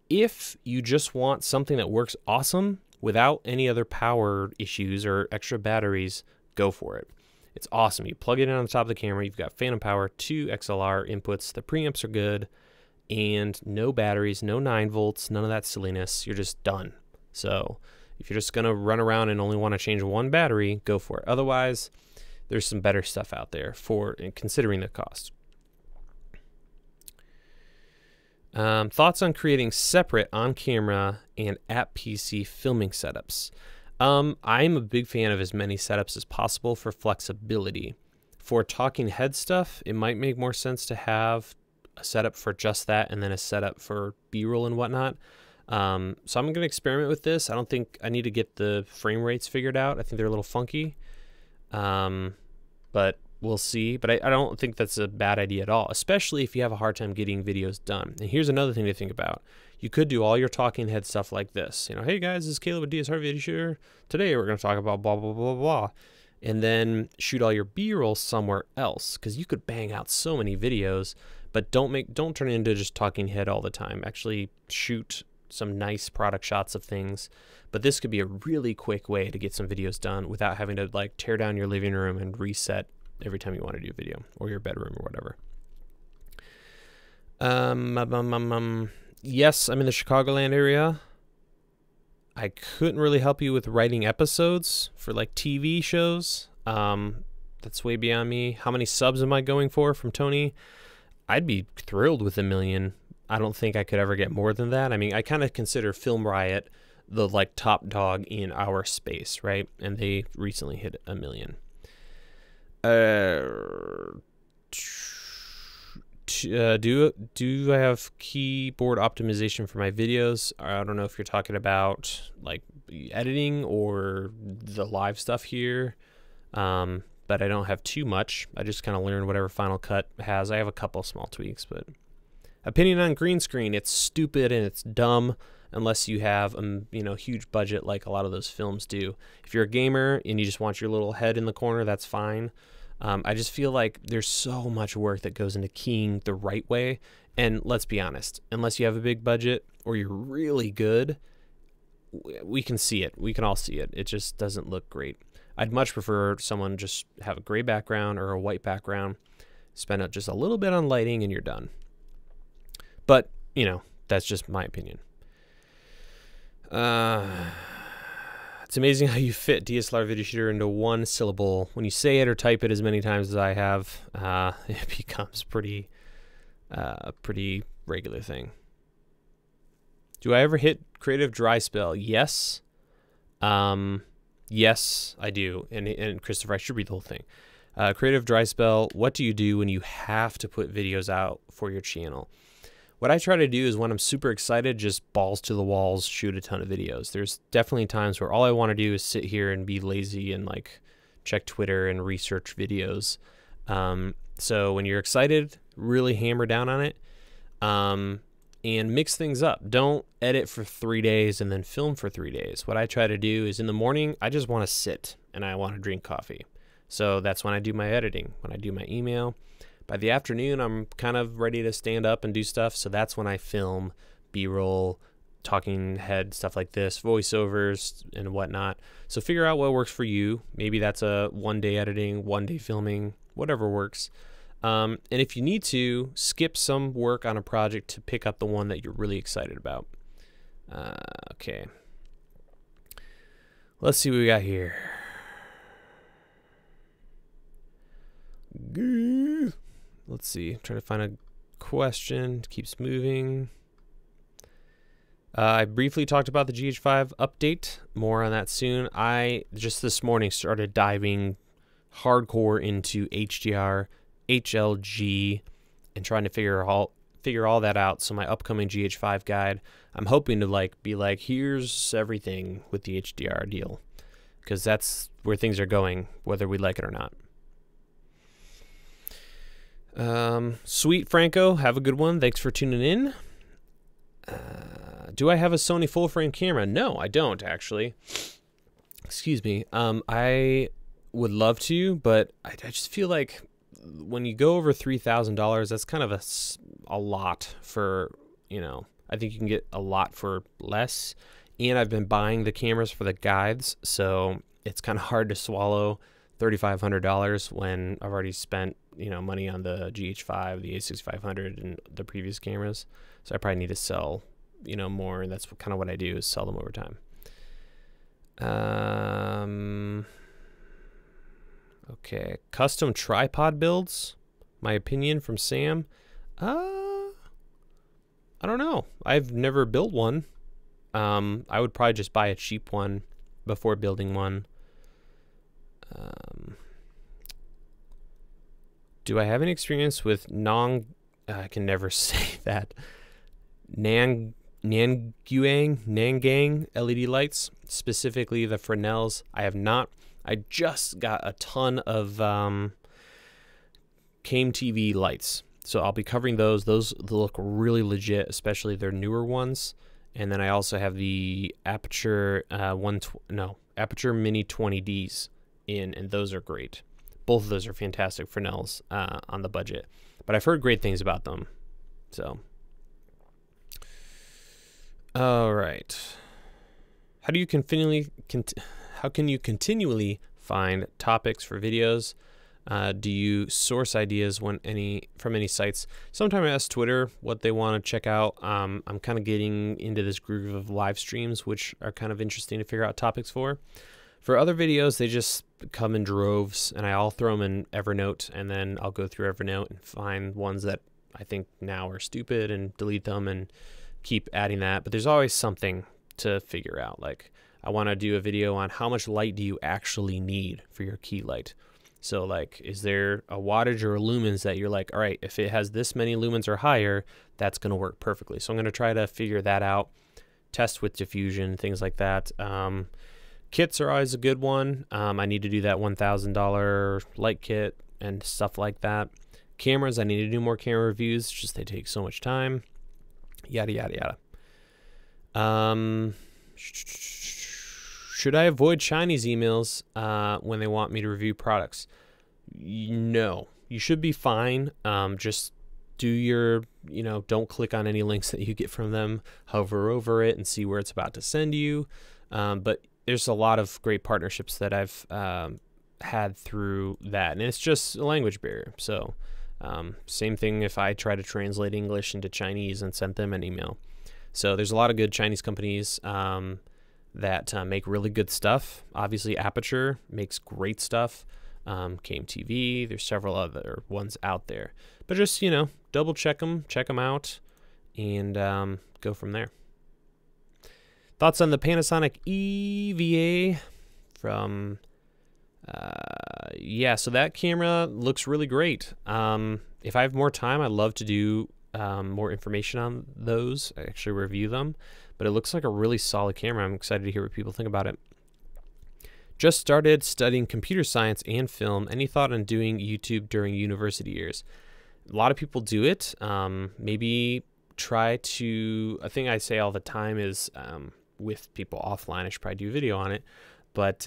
If you just want something that works awesome without any other power issues or extra batteries, go for it. It's awesome. You plug it in on the top of the camera. You've got phantom power, 2 XLR inputs. The preamps are good, and no batteries, no 9 volts, none of that silliness. You're just done. So if you're just going to run around and only want to change one battery, go for it. Otherwise, there's some better stuff out there for considering the cost. Thoughts on creating separate on-camera and app PC filming setups? I'm a big fan of as many setups as possible for flexibility. For talking head stuff, it might make more sense to have a setup for just that and then a setup for B-roll and whatnot. So I'm going to experiment with this. I don't think I need to get the frame rates figured out. I think they're a little funky, but we'll see. But I don't think that's a bad idea at all, especially if you have a hard time getting videos done. And here's another thing to think about. You could do all your talking head stuff like this. You know, hey guys, this is Caleb with DSR Video Shooter. Today we're going to talk about blah, blah, blah, blah. And then shoot all your B-roll somewhere else, because you could bang out so many videos, but don't turn it into just talking head all the time. Actually shoot some nice product shots of things. But this could be a really quick way to get some videos done without having to like tear down your living room and reset every time you want to do a video, or your bedroom or whatever. Yes, I'm in the Chicagoland area. I couldn't really help you with writing episodes for like TV shows. That's way beyond me. How many subs am I going for from Tony? I'd be thrilled with 1 million. I don't think I could ever get more than that. I mean, I kind of consider Film Riot the like top dog in our space, right? And they recently hit 1 million. Do I have keyboard optimization for my videos? I don't know if you're talking about like editing or the live stuff here. but I don't have too much. I just kind of learned whatever Final Cut has. I have a couple small tweaks, but opinion on green screen, it's stupid and it's dumb unless you have a huge budget like a lot of those films do. If you're a gamer and you just want your little head in the corner, that's fine. I just feel like there's so much work that goes into keying the right way. And let's be honest, unless you have a big budget or you're really good, we can see it. We can all see it. It just doesn't look great. I'd much prefer someone just have a gray background or a white background, spend just a little bit on lighting, and you're done. But, that's just my opinion. It's amazing how you fit DSLR video shooter into one syllable. When you say it or type it as many times as I have, it becomes pretty regular thing. Do I ever hit creative dry spell? Yes. Yes, I do. And Christopher, I should read the whole thing. Creative dry spell, what do you do when you have to put videos out for your channel? What I try to do is when I'm super excited, just balls to the walls, shoot a ton of videos. There's definitely times where all I want to do is sit here and be lazy and like check Twitter and research videos. So when you're excited, really hammer down on it, and mix things up. Don't edit for 3 days and then film for 3 days. What I try to do is in the morning, I just want to sit and I want to drink coffee. So that's when I do my editing, when I do my email. By the afternoon, I'm kind of ready to stand up and do stuff. So that's when I film B-roll, talking head, stuff like this, voiceovers and whatnot. So figure out what works for you. Maybe that's a 1 day editing, 1 day filming, whatever works. And if you need to, skip some work on a project to pick up the one that you're really excited about. Okay. Let's see what we got here. Let's see. Trying to find a question. It keeps moving. I briefly talked about the GH5 update. More on that soon. I just this morning started diving hardcore into HDR, HLG, and trying to figure all that out. So my upcoming GH5 guide, I'm hoping to be like, here's everything with the HDR deal, because that's where things are going, whether we like it or not. Sweet Franco, have a good one. Thanks for tuning in. Do I have a Sony full frame camera? No, I don't actually. Excuse me. I would love to, but I just feel like when you go over $3,000, that's kind of a lot for, I think you can get a lot for less. And I've been buying the cameras for the guides, so it's kind of hard to swallow $3,500 when I've already spent, money on the GH5, the A6500, and the previous cameras. So I probably need to sell, more, and that's kind of what I do, is sell them over time. Okay, custom tripod builds. My opinion from Sam. I don't know. I've never built one. I would probably just buy a cheap one before building one. Do I have any experience with I can never say that. Nangang LED lights, specifically the Fresnels? I have not. I just got a ton of Came TV lights, so I'll be covering those. Those look really legit, especially their newer ones. And then I also have the Aperture Aperture Mini 20Ds in, and those are great. Both of those are fantastic Fresnels on the budget, but I've heard great things about them. So, all right. How can you continually find topics for videos? Do you source ideas from any sites? Sometimes I ask Twitter what they want to check out. I'm kind of getting into this groove of live streams, which are kind of interesting to figure out topics for. For other videos, they just come in droves, and I'll throw them in Evernote, and then I'll go through Evernote and find ones that I think now are stupid and delete them and keep adding that. But there's always something to figure out. Like, I want to do a video on how much light do you actually need for your key light. So, like, is there a wattage or a lumens that you're like, all right, if it has this many lumens or higher, that's going to work perfectly. So I'm going to try to figure that out, test with diffusion, things like that. Kits are always a good one. I need to do that $1,000 light kit and stuff like that. Cameras, I need to do more camera reviews, just they take so much time. Yada, yada, yada. Should I avoid Chinese emails when they want me to review products? No, you should be fine. Just do your, don't click on any links that you get from them. Hover over it and see where it's about to send you. But there's a lot of great partnerships that I've had through that, and it's just a language barrier. So same thing if I try to translate English into Chinese and send them an email. So there's a lot of good Chinese companies that make really good stuff. Obviously, Aperture makes great stuff. KMTV, there's several other ones out there. But just, double check them out, and go from there. Thoughts on the Panasonic EVA from... yeah, so that camera looks really great. If I have more time, I'd love to do more information on those, actually review them, but it looks like a really solid camera. I'm excited to hear what people think about it. Just started studying computer science and film. Any thought on doing YouTube during university years? A lot of people do it. Maybe try to, a thing I say all the time is with people offline, I should probably do a video on it, but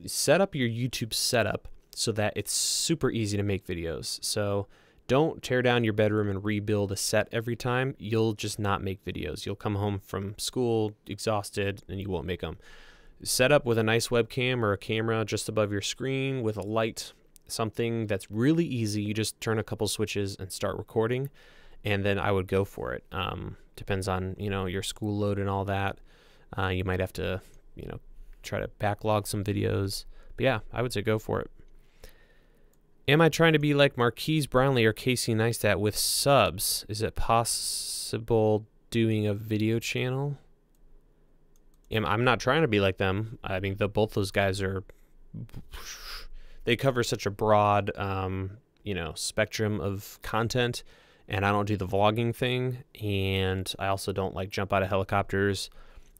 set up your YouTube setup so that it's super easy to make videos. So don't tear down your bedroom and rebuild a set every time. You'll just not make videos. You'll come home from school exhausted and you won't make them. Set up with a nice webcam or a camera just above your screen with a light, something that's really easy. You just turn a couple switches and start recording, and then I would go for it. Depends on, your school load and all that. You might have to, try to backlog some videos. But yeah, I would say go for it. Am I trying to be like Marquise Brownlee or Casey Neistat with subs? Is it possible doing a video channel? I'm not trying to be like them. I mean, both those guys they cover such a broad, spectrum of content, and I don't do the vlogging thing, and I also don't like jump out of helicopters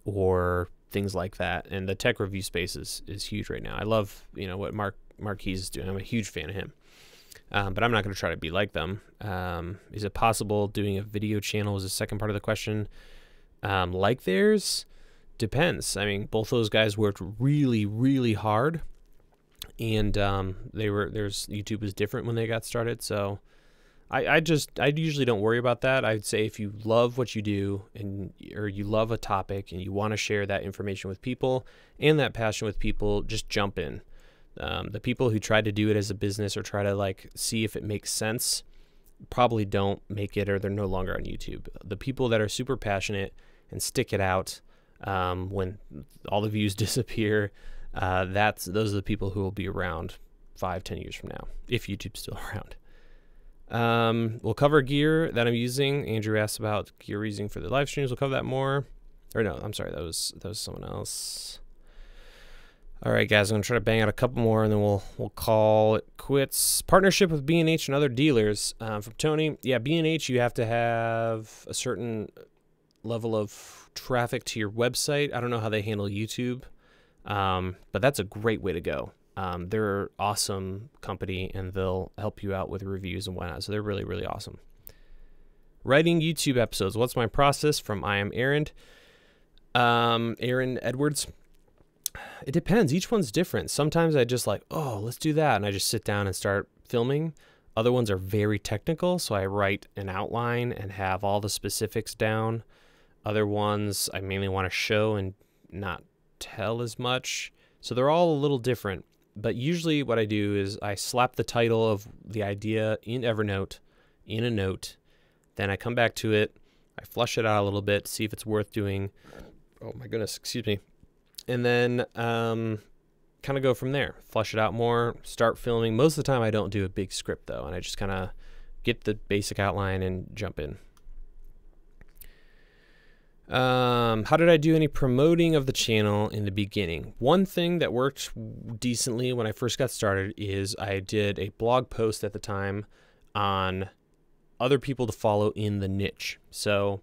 or things like that. And the tech review space is huge right now. I love, what Marquise is doing. I'm a huge fan of him. But I'm not going to try to be like them. Is it possible doing a video channel is the second part of the question. Like theirs? Depends. I mean, both those guys worked really, really hard, and YouTube was different when they got started. So I usually don't worry about that. I'd say if you love what you do or you love a topic and you want to share that information with people and that passion with people, just jump in. The people who try to do it as a business or try to see if it makes sense probably don't make it, or they're no longer on YouTube. The people that are super passionate and stick it out when all the views disappear, those are the people who will be around 5-10 years from now, if YouTube's still around. We'll cover gear that I'm using. Andrew asked about gear we're using for the live streams. We'll cover that more. Or no, I'm sorry, that was someone else. All right, guys, I'm gonna try to bang out a couple more, and then we'll call it quits. Partnership with B&H and other dealers. From Tony, yeah, B&H, you have to have a certain level of traffic to your website. I don't know how they handle YouTube, but that's a great way to go. They're an awesome company, and they'll help you out with reviews and whatnot. So they're really, really awesome. Writing YouTube episodes. What's my process? From I am Aaron. Aaron Edwards. It depends. Each one's different. Sometimes I just let's do that, and I just sit down and start filming. Other ones are very technical, so I write an outline and have all the specifics down. Other ones I mainly want to show and not tell as much. So they're all a little different. But usually what I do is I slap the title of the idea in Evernote, in a note. Then I come back to it. I flush it out a little bit, see if it's worth doing. Oh my goodness, excuse me. And then kind of go from there. Flush it out more, start filming. Most of the time I don't do a big script though, and I just kind of get the basic outline and jump in. How did I do any promoting of the channel in the beginning? One thing that worked decently when I first got started is I did a blog post at the time on other people to follow in the niche. So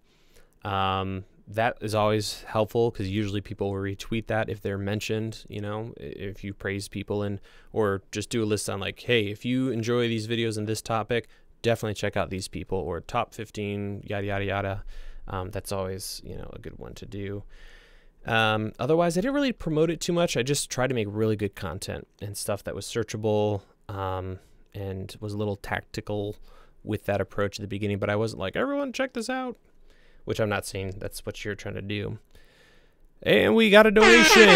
that is always helpful because usually people will retweet that if they're mentioned, you know, if you praise people, and or just do a list on like, hey, if you enjoy these videos in this topic, definitely check out these people, or top 15, yada, yada, yada. That's always, you know, a good one to do. Otherwise, I didn't really promote it too much. I just tried to make really good content and stuff that was searchable, and was a little tactical with that approach at the beginning, but I wasn't like, everyone check this out, which I'm not saying that's what you're trying to do. And we got a donation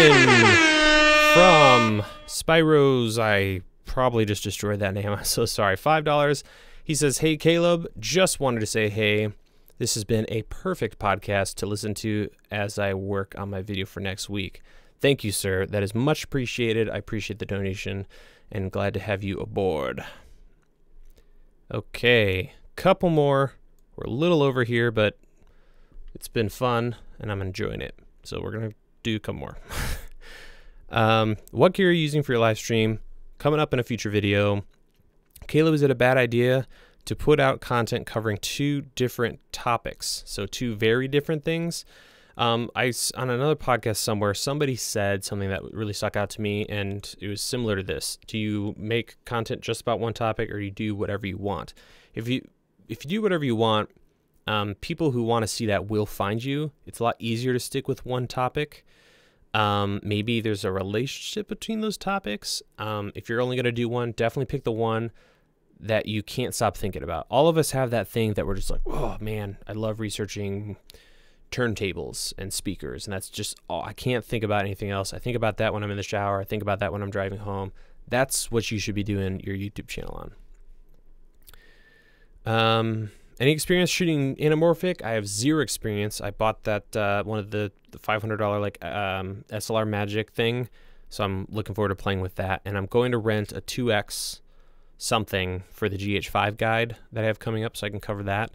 from Spyros. I probably just destroyed that name. I'm so sorry. $5. He says, hey, Caleb, just wanted to say, hey, this has been a perfect podcast to listen to as I work on my video for next week. Thank you, sir. That is much appreciated. I appreciate the donation and glad to have you aboard. Okay, couple more. We're a little over here, but it's been fun and I'm enjoying it. So we're going to do a couple more. What gear are you using for your live stream? Coming up in a future video. Caleb, is it a bad idea to put out content covering 2 different topics? So 2 very different things. On another podcast somewhere, somebody said something that really stuck out to me, and it was similar to this. Do you make content just about one topic, or do you do whatever you want? If you do whatever you want, people who want to see that will find you. It's a lot easier to stick with one topic. Maybe there's a relationship between those topics. If you're only going to do one, definitely pick the one that you can't stop thinking about. All of us have that thing that we're just like, oh man, I love researching turntables and speakers, and that's just all. I can't think about anything else. I think about that when I'm in the shower. I think about that when I'm driving home. That's what you should be doing your YouTube channel on. Any experience shooting anamorphic? I have 0 experience. I bought that one of the $500 like SLR Magic thing, so I'm looking forward to playing with that. And I'm going to rent a 2X something for the GH5 guide that I have coming up, so I can cover that.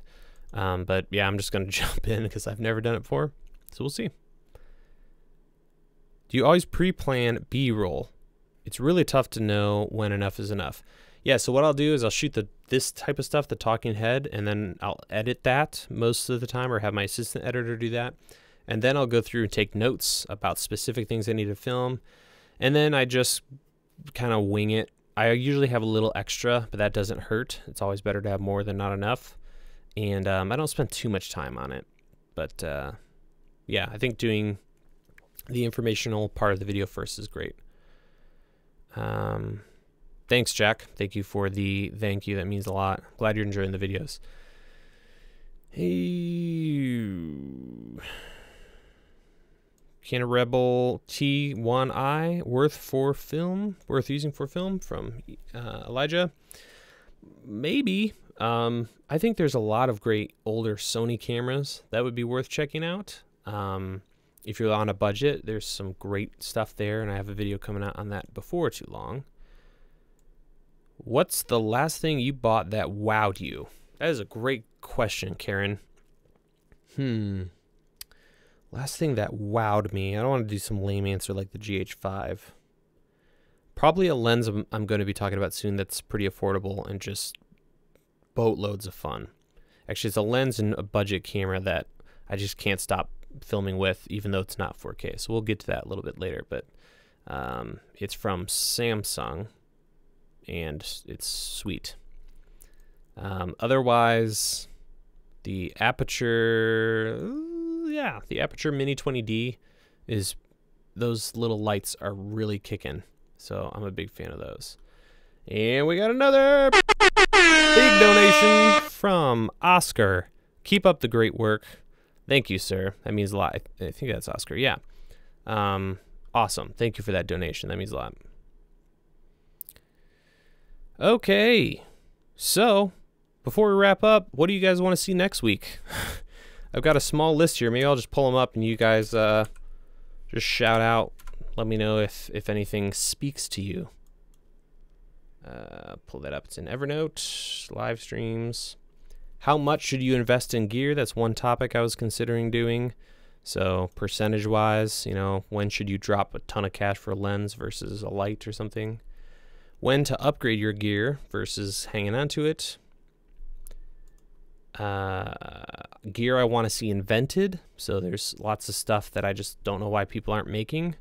But yeah, I'm just going to jump in because I've never done it before, so we'll see. Do you always pre-plan B-roll? It's really tough to know when enough is enough. Yeah, so what I'll do is I'll shoot this type of stuff, the talking head, and then I'll edit that most of the time, or have my assistant editor do that. And then I'll go through and take notes about specific things I need to film. And then I just kind of wing it. I usually have a little extra, but that doesn't hurt. It's always better to have more than not enough. And I don't spend too much time on it. But yeah, I think doing the informational part of the video first is great. Thanks, Jack. Thank you for the thank you. That means a lot. Glad you're enjoying the videos. Hey, Can a Rebel T1i worth using for film from Elijah? Maybe. I think there's a lot of great older Sony cameras that would be worth checking out. If you're on a budget, there's some great stuff there, and I have a video coming out on that before too long. What's the last thing you bought that wowed you? That is a great question, Karen. Last thing that wowed me. I don't want to do some lame answer like the GH5. Probably a lens I'm going to be talking about soon that's pretty affordable and just boatloads of fun. Actually, it's a lens and a budget camera that I just can't stop filming with, even though it's not 4K. So we'll get to that a little bit later, but it's from Samsung, and it's sweet. Otherwise, the Aperture, the Aperture Mini 20D those little lights are really kicking. So I'm a big fan of those. And we got another big donation from Oscar. Keep up the great work. Thank you, sir. That means a lot. I think that's Oscar. Yeah. Awesome. Thank you for that donation. That means a lot. Okay. So, before we wrap up, what do you guys want to see next week? I've got a small list here. Maybe I'll just pull them up and you guys just shout out. Let me know if anything speaks to you. Pull that up. It's in Evernote. Live streams. How much should you invest in gear? That's one topic I was considering doing. So percentage-wise, when should you drop a ton of cash for a lens versus a light or something? When to upgrade your gear versus hanging on to it. gear I want to see invented. So there's lots of stuff that I just don't know why people aren't making.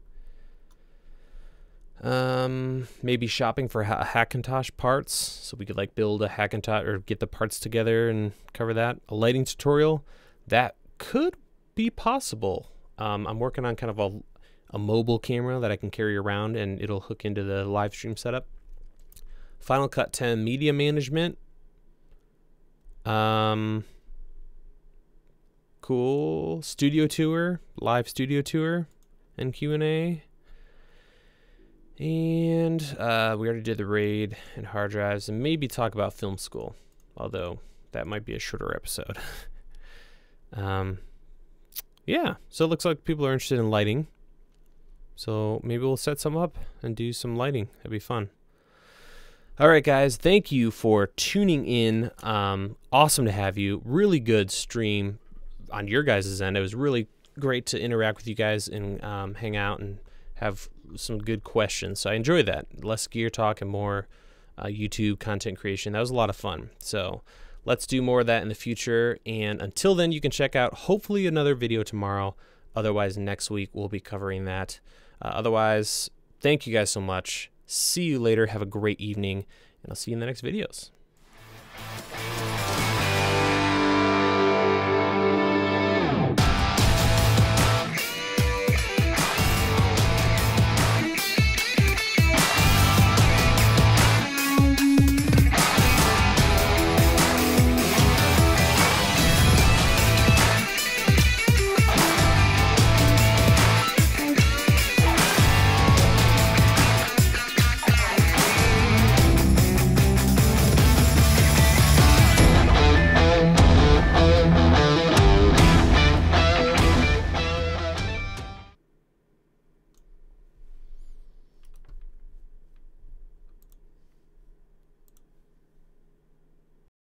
Maybe shopping for Hackintosh parts, so we could like build a Hackintosh or get the parts together and cover that. A lighting tutorial, that could be possible. I'm working on kind of a mobile camera that I can carry around and it'll hook into the live stream setup. Final Cut 10 media management. Cool. Studio tour, live studio tour and Q&A. And we already did the RAID and hard drives, and maybe talk about film school, although that might be a shorter episode. Yeah, so it looks like people are interested in lighting. So maybe we'll set some up and do some lighting. That'd be fun. All right, guys, thank you for tuning in. Awesome to have you. Really good stream on your guys' end. It was really great to interact with you guys and hang out and have some good questions. So I enjoyed that. Less gear talk and more YouTube content creation. That was a lot of fun. So let's do more of that in the future. And until then, you can check out hopefully another video tomorrow. Otherwise, next week we'll be covering that. Otherwise, thank you guys so much. See you later. Have a great evening, and I'll see you in the next videos.